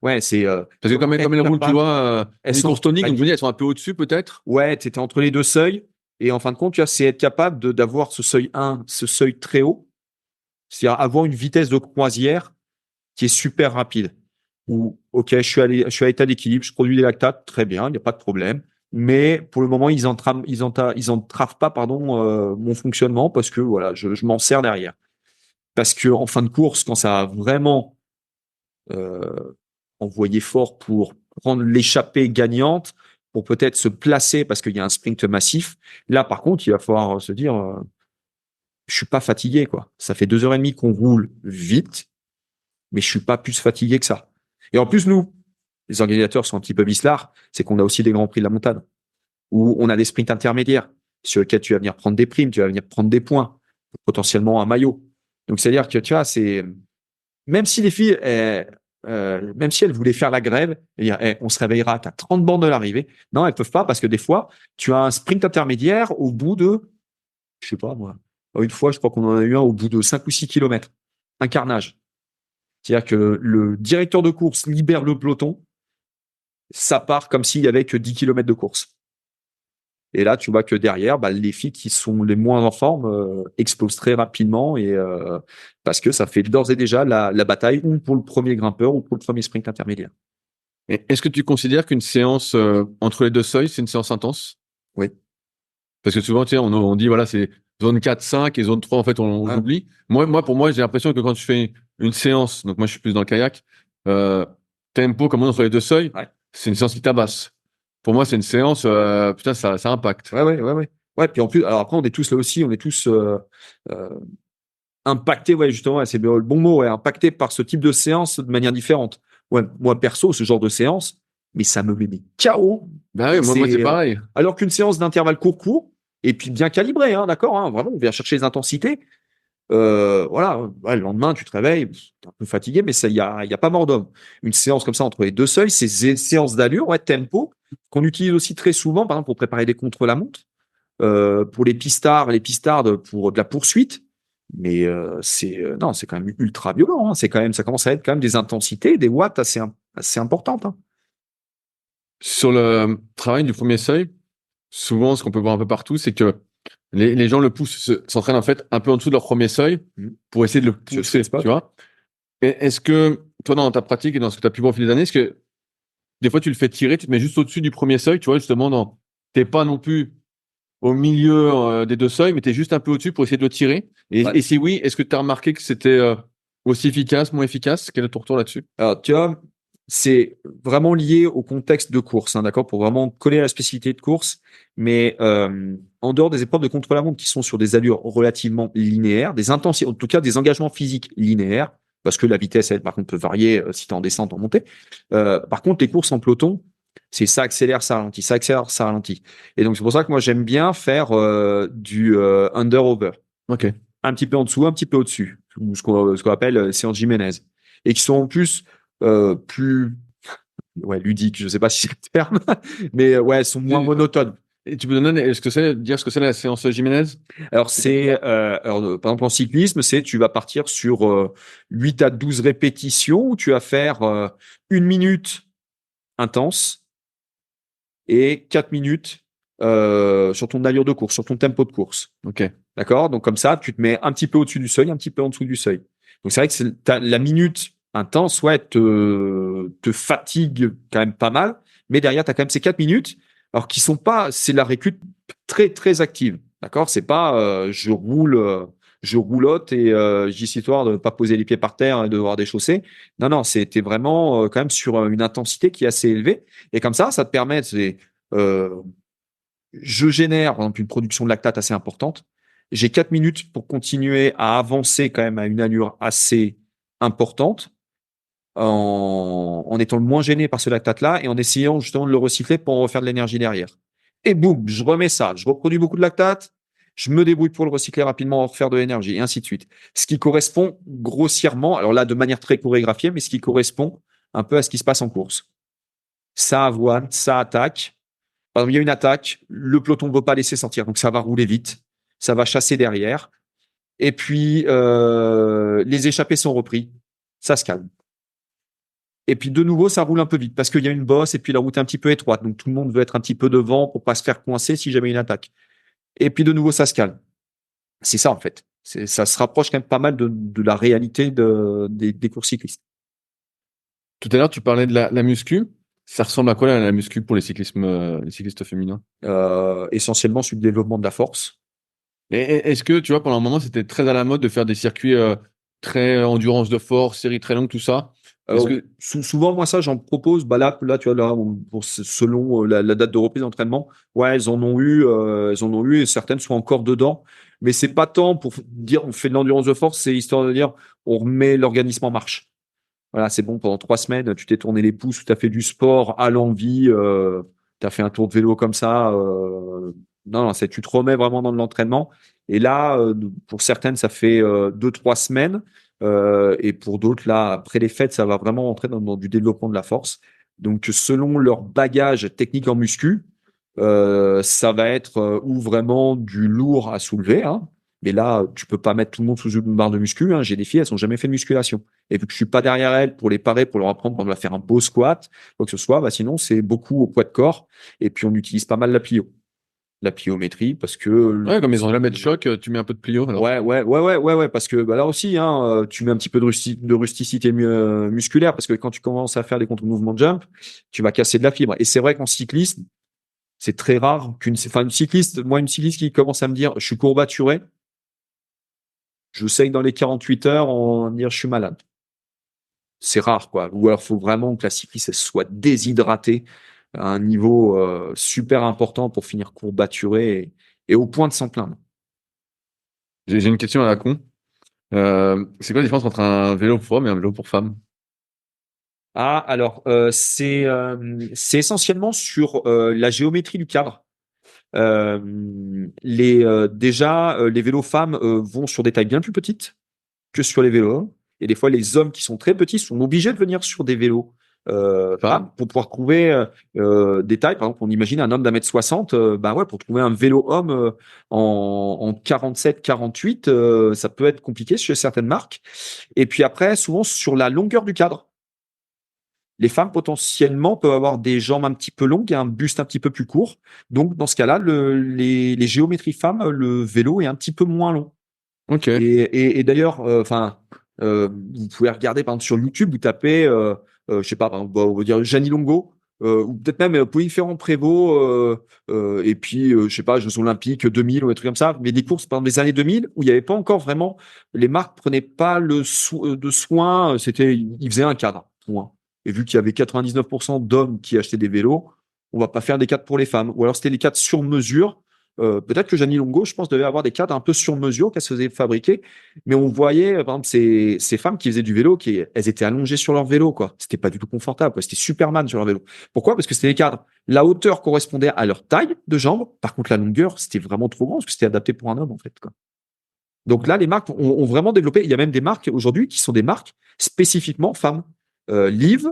Ouais, c'est, Parce que comme elles roulent, tu vois, les courses toniques, bah, donc, elles sont un peu au-dessus, peut-être? ouais, tu étais entre les deux seuils. Et en fin de compte, tu vois, c'est être capable d'avoir ce seuil 1, ce seuil très haut. C'est-à-dire avoir une vitesse de croisière qui est super rapide. Ou, OK, je suis à état d'équilibre, je produis des lactates, très bien, il n'y a pas de problème. Mais pour le moment, ils entravent pas, mon fonctionnement parce que voilà, je m'en sers derrière. Parce que en fin de course, quand ça a vraiment envoyé fort pour prendre l'échappée gagnante, pour peut-être se placer parce qu'il y a un sprint massif, là par contre, il va falloir se dire, je suis pas fatigué, quoi. Ça fait 2 heures et demie qu'on roule vite, mais je suis pas plus fatigué que ça. Et en plus, nous, les organisateurs sont un petit peu bislards, c'est qu'on a aussi des grands prix de la montagne, où on a des sprints intermédiaires, sur lesquels tu vas venir prendre des primes, tu vas venir prendre des points, potentiellement un maillot. Donc, c'est-à-dire que, tu vois, même si les filles, même si elles voulaient faire la grève, et dire, on se réveillera à 30 bornes de l'arrivée. Non, elles peuvent pas parce que des fois, tu as un sprint intermédiaire au bout de, je sais pas, moi. Une fois, je crois qu'on en a eu un au bout de 5 ou 6 kilomètres. Un carnage. C'est-à-dire que le directeur de course libère le peloton, ça part comme s'il y avait que 10 kilomètres de course. Et là, tu vois que derrière, les filles qui sont les moins en forme explosent très rapidement et parce que ça fait d'ores et déjà la bataille ou pour le premier grimpeur ou pour le premier sprint intermédiaire. Et est-ce que tu considères qu'une séance entre les deux seuils, c'est une séance intense? Oui. Parce que souvent, tu sais, on dit, voilà, c'est zone 4, 5 et zone 3, en fait, on oublie. Pour moi, j'ai l'impression que quand je fais une séance, donc moi, je suis plus dans le kayak, tempo, comme on est entre les deux seuils, c'est une séance qui tabasse. Pour moi, c'est une séance, putain, ça impacte. Ouais. Ouais, puis en plus, alors après, on est tous là aussi, on est tous impactés, ouais, justement, c'est le bon mot, impactés par ce type de séance de manière différente. Ouais, moi, perso, ce genre de séance, mais ça me met des KO. Bah oui, moi, c'est pareil. Alors qu'une séance d'intervalle court, et puis bien calibrée, d'accord, vraiment, on vient chercher les intensités. Voilà, le lendemain, tu te réveilles, t'es un peu fatigué, mais il y a pas mort d'homme. Une séance comme ça entre les deux seuils, c'est des séances d'allure, tempo, qu'on utilise aussi très souvent, par exemple, pour préparer des contre-la-montre, pour les pistardes pour de la poursuite. Mais non, c'est quand même ultra violent. Hein. Ça commence à être quand même des intensités, des watts assez importantes. Hein. Sur le travail du premier seuil, souvent, ce qu'on peut voir un peu partout, c'est que les gens le poussent, s'entraînent en fait un peu en dessous de leur premier seuil pour essayer de le pousser, tu vois. Est-ce que, toi, dans ta pratique et dans ce que tu as pu voir au fil des années, est-ce que des fois tu le fais tirer, tu te mets juste au-dessus du premier seuil, tu vois, justement, t'es pas non plus au milieu des deux seuils, mais t'es juste un peu au-dessus pour essayer de le tirer. Et si oui, est-ce que tu as remarqué que c'était aussi efficace, moins efficace? Quel est ton retour là-dessus? Alors, tu vois, c'est vraiment lié au contexte de course, hein, d'accord, pour vraiment coller à la spécificité de course. Mais en dehors des épreuves de contre-la-montre qui sont sur des allures relativement linéaires, des intensités, en tout cas des engagements physiques linéaires, parce que la vitesse, elle, par contre, peut varier si tu es en descente, en montée. Par contre, les courses en peloton, c'est ça accélère, ça ralentit, ça accélère, ça ralentit. Et donc, c'est pour ça que moi, j'aime bien faire du under-over. Ok. Un petit peu en dessous, un petit peu au-dessus, ou ce qu'on appelle séance Jiménez. Et qui sont en plus plus ouais, ludiques, je sais pas si c'est le terme, mais ouais, elles sont moins monotones. Et tu peux donner dire ce que c'est la séance Jiménez? Alors, par exemple, en cyclisme, tu vas partir sur 8 à 12 répétitions où tu vas faire 1 minute intense et 4 minutes sur ton allure de course, sur ton tempo de course. Ok. D'accord? Donc, comme ça, tu te mets un petit peu au-dessus du seuil, un petit peu en dessous du seuil. Donc, c'est vrai que la minute intense, ouais, te fatigue quand même pas mal, mais derrière, tu as quand même ces 4 minutes, alors qui sont pas, c'est la récup très, très active. D'accord? C'est pas, je roulotte et j'y suis histoire de ne pas poser les pieds par terre et de devoir déchausser. Non, non, c'était vraiment quand même sur une intensité qui est assez élevée. Et comme ça te permet, euh, je génère, par exemple, une production de lactate assez importante. J'ai 4 minutes pour continuer à avancer quand même à une allure assez importante en étant le moins gêné par ce lactate-là et en essayant justement de le recycler pour en refaire de l'énergie derrière. Et boum, je remets ça, je reproduis beaucoup de lactate, je me débrouille pour le recycler rapidement, en refaire de l'énergie et ainsi de suite. Ce qui correspond grossièrement, alors là de manière très chorégraphiée, mais ce qui correspond un peu à ce qui se passe en course. Ça avoine, ça attaque, par exemple, il y a une attaque, le peloton ne veut pas laisser sortir, donc ça va rouler vite, ça va chasser derrière. Et puis, les échappés sont repris, ça se calme. Et puis, de nouveau, ça roule un peu vite parce qu'il y a une bosse et puis la route est un petit peu étroite. Donc, tout le monde veut être un petit peu devant pour pas se faire coincer si jamais une attaque. Et puis, de nouveau, ça se calme. C'est ça, en fait. Ça se rapproche quand même pas mal de la réalité des courses cyclistes. Tout à l'heure, tu parlais de la muscu. Ça ressemble à quoi la muscu pour les cyclistes féminins? Essentiellement sur le développement de la force. Et est-ce que, tu vois, pendant un moment, c'était très à la mode de faire des circuits très endurance de force, séries très longues, tout ça? Est-ce que Souvent, moi, ça, j'en propose. Bah là, tu vois, là, selon la date de reprise d'entraînement, ouais, elles en ont eu, et certaines sont encore dedans. Mais c'est pas tant pour dire on fait de l'endurance de force, c'est histoire de dire on remet l'organisme en marche. Voilà, c'est bon, pendant 3 semaines, tu t'es tourné les pouces, tu as fait du sport à l'envie, tu as fait un tour de vélo comme ça. Non, non, tu te remets vraiment dans de l'entraînement. Et là, pour certaines, ça fait 2, 3 semaines. Et pour d'autres, là, après les fêtes, ça va vraiment entrer dans du développement de la force. Donc, selon leur bagage technique en muscu, ça va être ou vraiment du lourd à soulever, hein. Mais là, tu peux pas mettre tout le monde sous une barre de muscu, hein. J'ai des filles, elles ont jamais fait de musculation. Et vu que je suis pas derrière elles pour les parer, pour leur apprendre comment faire un beau squat, quoi que ce soit, bah sinon, c'est beaucoup au poids de corps. Et puis, on utilise pas mal la pliométrie parce que ouais, comme ils ont jamais de choc, tu mets un peu de plio, alors. ouais, parce que bah là aussi, hein, tu mets un petit peu de rusticité musculaire parce que quand tu commences à faire des contre-mouvements de jump, tu vas casser de la fibre. Et c'est vrai qu'en cyclisme, c'est très rare une cycliste qui commence à me dire je suis courbaturé, je sais que dans les 48 heures, on va me dire je suis malade. C'est rare, quoi. Ou alors, il faut vraiment que la cycliste elle soit déshydratée à un niveau super important pour finir courbaturée et au point de s'en plaindre. J'ai une question à la con. C'est quoi la différence entre un vélo pour hommes et un vélo pour femmes? Ah, alors, c'est essentiellement sur la géométrie du cadre. Déjà, les vélos femmes vont sur des tailles bien plus petites que sur les vélos hommes. Et des fois, les hommes qui sont très petits sont obligés de venir sur des vélos femmes pour pouvoir trouver des tailles. Par exemple, on imagine un homme d'1m60, bah ouais, pour trouver un vélo homme en 47, 48, ça peut être compliqué chez certaines marques. Et puis après, souvent sur la longueur du cadre. Les femmes, potentiellement, peuvent avoir des jambes un petit peu longues et un buste un petit peu plus court. Donc, dans ce cas-là, les géométries femmes, le vélo est un petit peu moins long. Ok. Et d'ailleurs, vous pouvez regarder, par exemple, sur YouTube, vous tapez, je sais pas, par exemple, on va dire Gianni Longo, ou peut-être même Polyférent Prévost, et puis, je sais pas, Jeux Olympiques 2000 ou des trucs comme ça, mais des courses pendant les années 2000 où il n'y avait pas encore vraiment, les marques prenaient pas de soin, ils faisaient un cadre, point. Et vu qu'il y avait 99% d'hommes qui achetaient des vélos, on va pas faire des cadres pour les femmes. Ou alors c'était des cadres sur mesure. Peut-être que Gianni Longo, je pense, devait avoir des cadres un peu sur mesure qu'elle se faisait fabriquer. Mais on voyait, par exemple, ces femmes qui faisaient du vélo, elles étaient allongées sur leur vélo, quoi. C'était pas du tout confortable, quoi. C'était Superman sur leur vélo. Pourquoi? Parce que c'était des cadres. La hauteur correspondait à leur taille de jambes. Par contre, la longueur, c'était vraiment trop grand parce que c'était adapté pour un homme, en fait, quoi. Donc là, les marques ont vraiment développé. Il y a même des marques aujourd'hui qui sont des marques spécifiquement femmes. Liv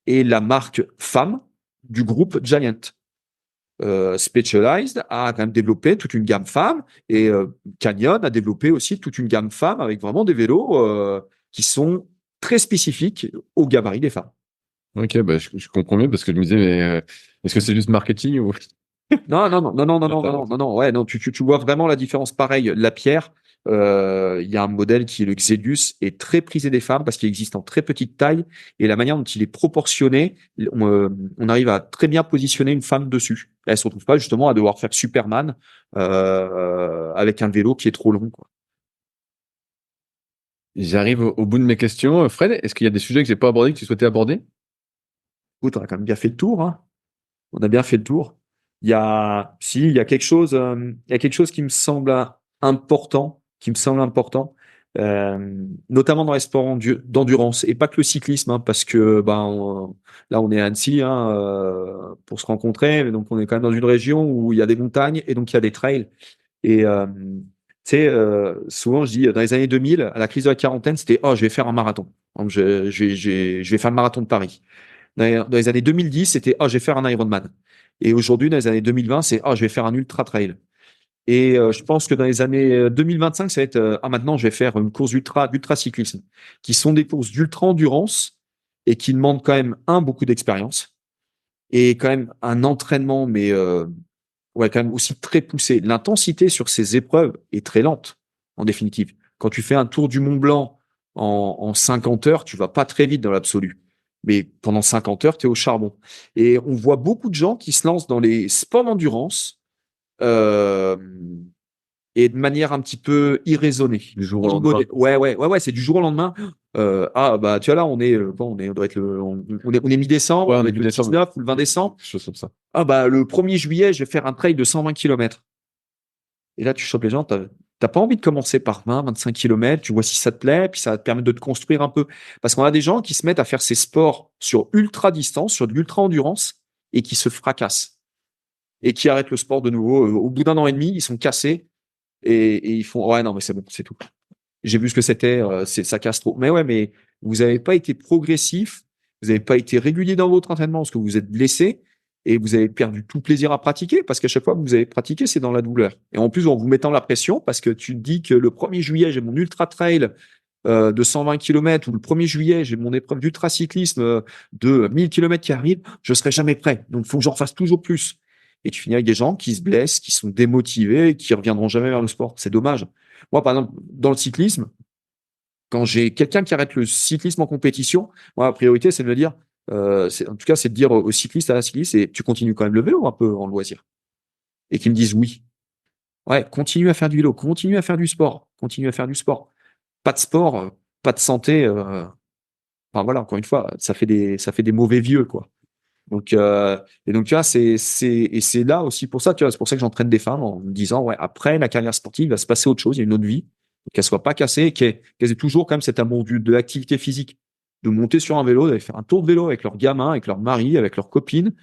est la marque femme du groupe Giant. Specialized a quand même développé toute une gamme femme et Canyon a développé aussi toute une gamme femme avec vraiment des vélos qui sont très spécifiques au gabarit des femmes. Ok, bah, je comprends mieux parce que je me disais, mais est-ce que c'est juste marketing ou... Non. Ouais, non, tu vois vraiment la différence. Pareil, la pierre, il y a un modèle qui est le Xelius, est très prisé des femmes parce qu'il existe en très petite taille et la manière dont il est proportionné, on arrive à très bien positionner une femme dessus. Elle se retrouve pas justement à devoir faire Superman avec un vélo qui est trop long, quoi. J'arrive au bout de mes questions. Fred, est-ce qu'il y a des sujets que j'ai pas abordés que tu souhaitais aborder? Écoute, on a quand même bien fait le tour, hein. On a bien fait le tour. Il y a quelque chose qui me semble important, notamment dans les sports d'endurance et pas que le cyclisme, hein, parce que là on est à Annecy, hein, pour se rencontrer, mais donc on est quand même dans une région où il y a des montagnes et donc il y a des trails. Et tu sais, souvent je dis dans les années 2000, à la crise de la quarantaine, c'était je vais faire un marathon. Donc, je vais faire le marathon de Paris. Dans les années 2010, c'était je vais faire un Ironman. Et aujourd'hui, dans les années 2020, c'est je vais faire un ultra trail. Et je pense que dans les années 2025, ça va être maintenant, je vais faire une course d'ultra cyclisme, qui sont des courses d'ultra endurance et qui demandent quand même beaucoup d'expérience et quand même un entraînement, mais ouais, quand même aussi très poussé. L'intensité sur ces épreuves est très lente, en définitive. Quand tu fais un tour du Mont Blanc en 50 heures, tu vas pas très vite dans l'absolu. Mais pendant 50 heures, tu es au charbon. Et on voit beaucoup de gens qui se lancent dans les sports d'endurance euh, et de manière un petit peu irraisonnée. Du jour au lendemain. Ouais, c'est du jour au lendemain. Tu vois là, on doit être on est mi-décembre, Ouais, on on doit est être le mi-décembre. 19 ou le 20 décembre. Chose comme ça. Le 1er juillet, je vais faire un trail de 120 km. Et là, tu chopes les gens, t'as pas envie de commencer par 20, 25 km, tu vois si ça te plaît, puis ça va te permettre de te construire un peu. Parce qu'on a des gens qui se mettent à faire ces sports sur ultra distance, sur de l'ultra endurance, et qui se fracassent. Et qui arrêtent le sport de nouveau. Au bout d'un an et demi, ils sont cassés, et ils font, ouais, non, mais c'est bon, c'est tout. J'ai vu ce que c'était, ça casse trop. Mais ouais, mais vous n'avez pas été progressif, vous n'avez pas été régulier dans votre entraînement parce que vous êtes blessé et vous avez perdu tout plaisir à pratiquer parce qu'à chaque fois que vous avez pratiqué, c'est dans la douleur. Et en plus, en vous mettant la pression parce que tu te dis que le 1er juillet, j'ai mon ultra trail de 120 km ou le 1er juillet, j'ai mon épreuve d'ultra cyclisme de 1000 km qui arrive, je serai jamais prêt. Donc, il faut que j'en fasse toujours plus. Et tu finis avec des gens qui se blessent, qui sont démotivés, qui reviendront jamais vers le sport. C'est dommage. Moi, par exemple, dans le cyclisme, quand j'ai quelqu'un qui arrête le cyclisme en compétition, moi, la priorité, c'est de me dire, en tout cas, c'est de dire aux cyclistes, à la cycliste, et tu continues quand même le vélo un peu en loisir. Et qu'ils me disent oui. Ouais, continue à faire du vélo, continue à faire du sport, continue à faire du sport. Pas de sport, pas de santé. Enfin voilà, encore une fois, ça fait des mauvais vieux, quoi. Donc, et donc, tu vois, et c'est là aussi pour ça, tu vois, c'est pour ça que j'entraîne des femmes en me disant, ouais, après la carrière sportive, il va se passer autre chose, il y a une autre vie, qu'elle soit pas cassée, qu'elle aient toujours quand même cet amour de l'activité physique, de monter sur un vélo, d'aller faire un tour de vélo avec leurs gamins, avec leur mari, avec leurs copines,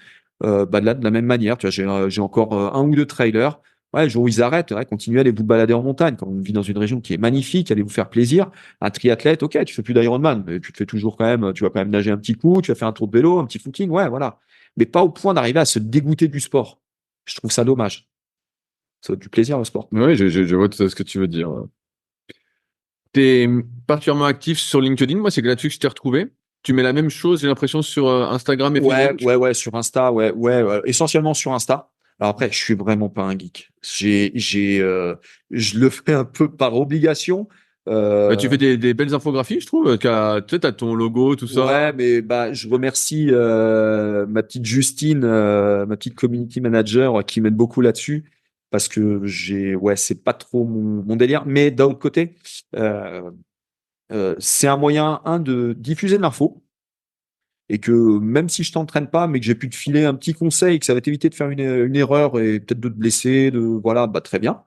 de la même manière, tu vois, j'ai encore un ou deux trailers. Ouais, le jour où ils arrêtent, ouais, continuez à aller vous balader en montagne. Quand on vit dans une région qui est magnifique, allez vous faire plaisir. Un triathlète, ok, tu fais plus d'Ironman, mais tu te fais toujours quand même, tu vas quand même nager un petit coup, tu vas faire un tour de vélo, un petit footing, ouais, voilà. Mais pas au point d'arriver à se dégoûter du sport. Je trouve ça dommage. Ça a du plaisir, le sport. Oui, je vois tout ce que tu veux dire. Tu es particulièrement actif sur LinkedIn. Moi, c'est là-dessus que je t'ai retrouvé. Tu mets la même chose, j'ai l'impression, sur Instagram et Facebook. Ouais, sur Insta, ouais, essentiellement sur Insta. Alors après, je suis vraiment pas un geek. Je le fais un peu par obligation. Tu fais des belles infographies, je trouve. Tu as ton logo, tout ça. Ouais, mais je remercie ma petite Justine, ma petite community manager qui m'aide beaucoup là-dessus parce que c'est pas trop mon délire. Mais d'un autre côté, c'est un moyen de diffuser de l'info et que même si je t'entraîne pas, mais que j'ai pu te filer un petit conseil, que ça va t'éviter de faire une erreur et peut-être de te blesser, voilà, très bien.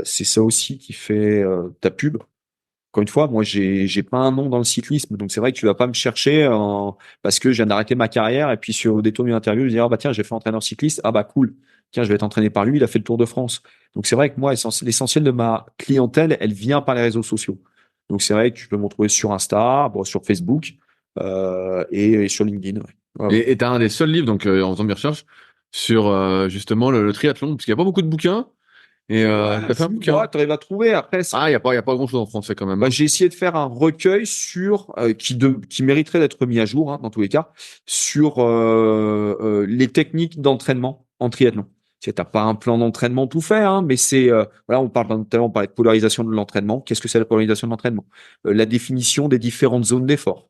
C'est ça aussi qui fait ta pub. Encore une fois, moi, j'ai pas un nom dans le cyclisme, donc c'est vrai que tu vas pas me chercher parce que je viens d'arrêter ma carrière et puis sur des tours d'une interview, je dis tiens, j'ai fait entraîneur cycliste, cool, tiens, je vais être entraîné par lui, il a fait le Tour de France. Donc c'est vrai que moi, l'essentiel de ma clientèle, elle vient par les réseaux sociaux. Donc c'est vrai que tu peux me retrouver sur Insta, sur Facebook, et sur LinkedIn. Ouais. Ouais. Et t'as un des seuls livres, donc en faisant mes recherches, sur justement le triathlon, parce qu'il n'y a pas beaucoup de bouquins. Et t'as fait un bouquin. Tu arrives à trouver. Après, Il y a pas grand-chose en français quand même. j'ai essayé de faire un recueil sur qui mériterait d'être mis à jour, hein, dans tous les cas, sur les techniques d'entraînement en triathlon. Tu n'as pas un plan d'entraînement tout fait, hein, mais c'est voilà, on parlait de polarisation de l'entraînement. Qu'est-ce que c'est la polarisation de l'entraînement? La définition des différentes zones d'effort.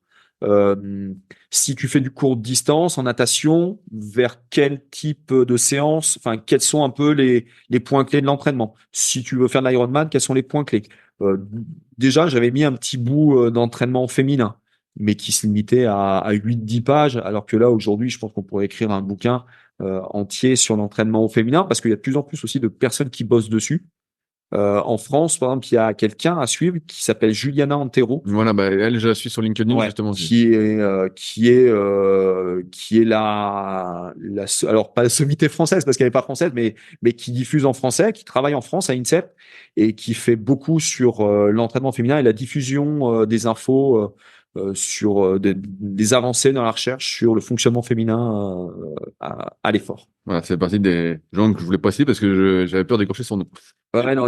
Si tu fais du court distance en natation, vers quel type de séance, enfin, quels sont un peu les points clés de l'entraînement? Si tu veux faire de l'Ironman, quels sont les points clés? Déjà, j'avais mis un petit bout d'entraînement féminin, mais qui se limitait à 8-10 pages, alors que là, aujourd'hui, je pense qu'on pourrait écrire un bouquin entier sur l'entraînement au féminin, parce qu'il y a de plus en plus aussi de personnes qui bossent dessus. En France, par exemple, il y a quelqu'un à suivre qui s'appelle Juliana Antero. Voilà, elle, je la suis sur LinkedIn, justement. Qui est alors pas la sommité française parce qu'elle n'est pas française, mais qui diffuse en français, qui travaille en France à INSEP et qui fait beaucoup sur l'entraînement féminin et la diffusion des infos sur des avancées dans la recherche sur le fonctionnement féminin à l'effort. Voilà, c'est partie des gens que je voulais pas citer parce que j'avais peur d'écorcher son nom. Ouais, non,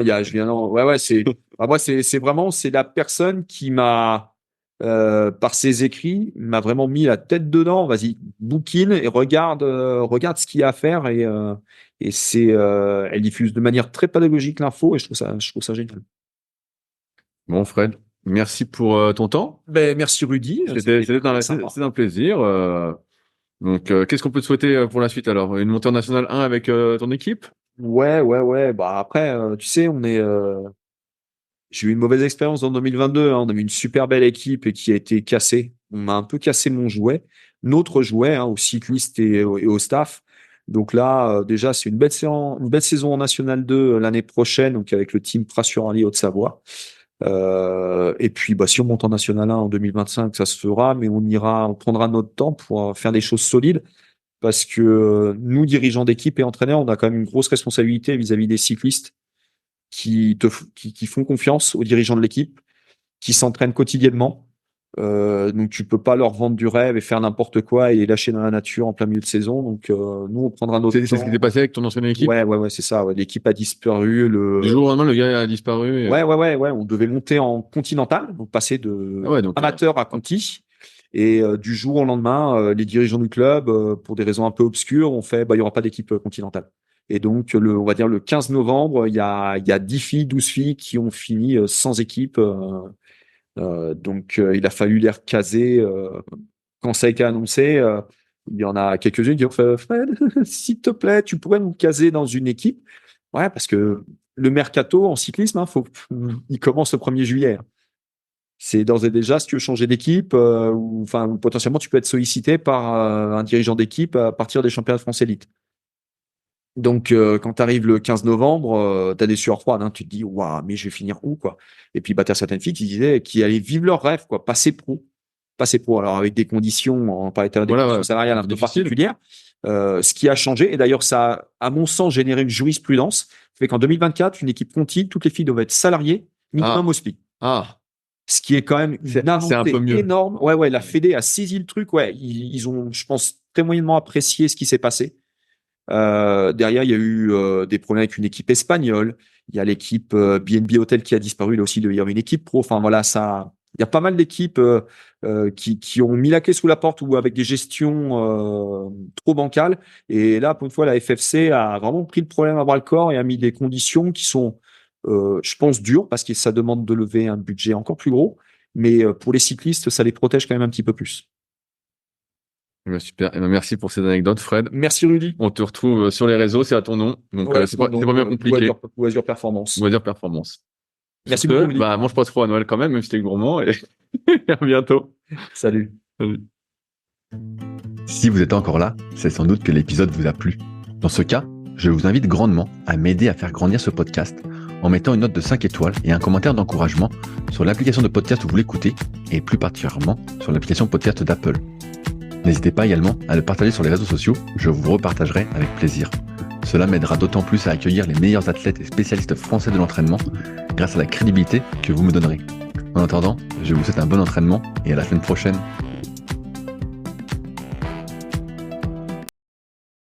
c'est moi, c'est vraiment, c'est la personne qui m'a par ses écrits m'a vraiment mis la tête dedans. Vas-y, bouquine et regarde ce qu'il y a à faire et c'est elle diffuse de manière très pédagogique l'info et je trouve ça génial. Bon, Fred, merci pour ton temps. Ben merci Rudy, c'était un plaisir. Donc, qu'est-ce qu'on peut te souhaiter pour la suite alors? Une montée en National 1 avec ton équipe? Ouais. Bah après, tu sais, j'ai eu une mauvaise expérience en 2022. Hein. On avait une super belle équipe et qui a été cassée. On m'a un peu cassé notre jouet, hein, aux cyclistes et au staff. Donc là, déjà, c'est une belle saison en National 2 l'année prochaine, donc avec le team Prassurali Haute-Savoie. Et puis, bah, si on monte en National 1 en 2025, ça se fera, mais on prendra notre temps pour faire des choses solides. Parce que nous, dirigeants d'équipe et entraîneurs, on a quand même une grosse responsabilité vis-à-vis des cyclistes qui font confiance aux dirigeants de l'équipe, qui s'entraînent quotidiennement. Donc, tu peux pas leur vendre du rêve et faire n'importe quoi et les lâcher dans la nature en plein milieu de saison. Donc, nous, on prendra notre temps. C'est ce qui s'est passé avec ton ancienne équipe? Ouais, c'est ça. Ouais. L'équipe a disparu. Du jour au lendemain, le gars a disparu. Ouais. On devait monter en continental, donc passer de amateur à conti. Et du jour au lendemain, les dirigeants du club, pour des raisons un peu obscures, ont fait, il y aura pas d'équipe continentale. Et donc, on va dire le 15 novembre, il y a 10 filles, 12 filles qui ont fini sans équipe. Donc, il a fallu les recaser. Quand ça a été annoncé, il y en a quelques-unes qui ont fait, Fred, s'il te plaît, tu pourrais nous caser dans une équipe. Ouais, parce que le mercato en cyclisme, hein, il commence le 1er juillet. C'est d'ores et déjà, si tu veux changer d'équipe, ou potentiellement tu peux être sollicité par un dirigeant d'équipe à partir des championnats de France élite. Donc, quand tu arrives le 15 novembre, tu as des sueurs froides, hein, tu te dis, waouh, mais je vais finir où, quoi? Et puis, tu as certaines filles qui allaient vivre leur rêve, quoi, passer pro. Alors avec des conditions, on parlait des conditions salariales un peu particulières. Ce qui a changé, et d'ailleurs, ça a, à mon sens, généré une jurisprudence, fait qu'en 2024, une équipe Conti, toutes les filles doivent être salariées, minimum au SPIC. Ce qui est quand même une avancée énorme. Ouais, la Fédé a saisi le truc. Ouais, ils ont, je pense, très moyennement apprécié ce qui s'est passé. Derrière, il y a eu des problèmes avec une équipe espagnole. Il y a l'équipe BNB Hotel qui a disparu. Là aussi, il y a une équipe pro. Enfin voilà, ça. Il y a pas mal d'équipes qui ont mis la clé sous la porte ou avec des gestions trop bancales. Et là, pour une fois, la FFC a vraiment pris le problème à bras le corps et a mis des conditions qui sont je pense dur parce que ça demande de lever un budget encore plus gros, mais pour les cyclistes, ça les protège quand même un petit peu plus. Super. Merci pour ces anecdotes, Fred. Merci Rudy. On te retrouve sur les réseaux, c'est à ton nom, donc c'est pas bien compliqué. Loisir Performance. Merci beaucoup. Mange pas trop à Noël quand même si t'es gourmand et à bientôt. Salut. Si vous êtes encore là, c'est sans doute que l'épisode vous a plu. Dans ce cas, je vous invite grandement à m'aider à faire grandir ce podcast en mettant une note de 5 étoiles et un commentaire d'encouragement sur l'application de podcast où vous l'écoutez et plus particulièrement sur l'application podcast d'Apple. N'hésitez pas également à le partager sur les réseaux sociaux, je vous repartagerai avec plaisir. Cela m'aidera d'autant plus à accueillir les meilleurs athlètes et spécialistes français de l'entraînement grâce à la crédibilité que vous me donnerez. En attendant, je vous souhaite un bon entraînement et à la semaine prochaine.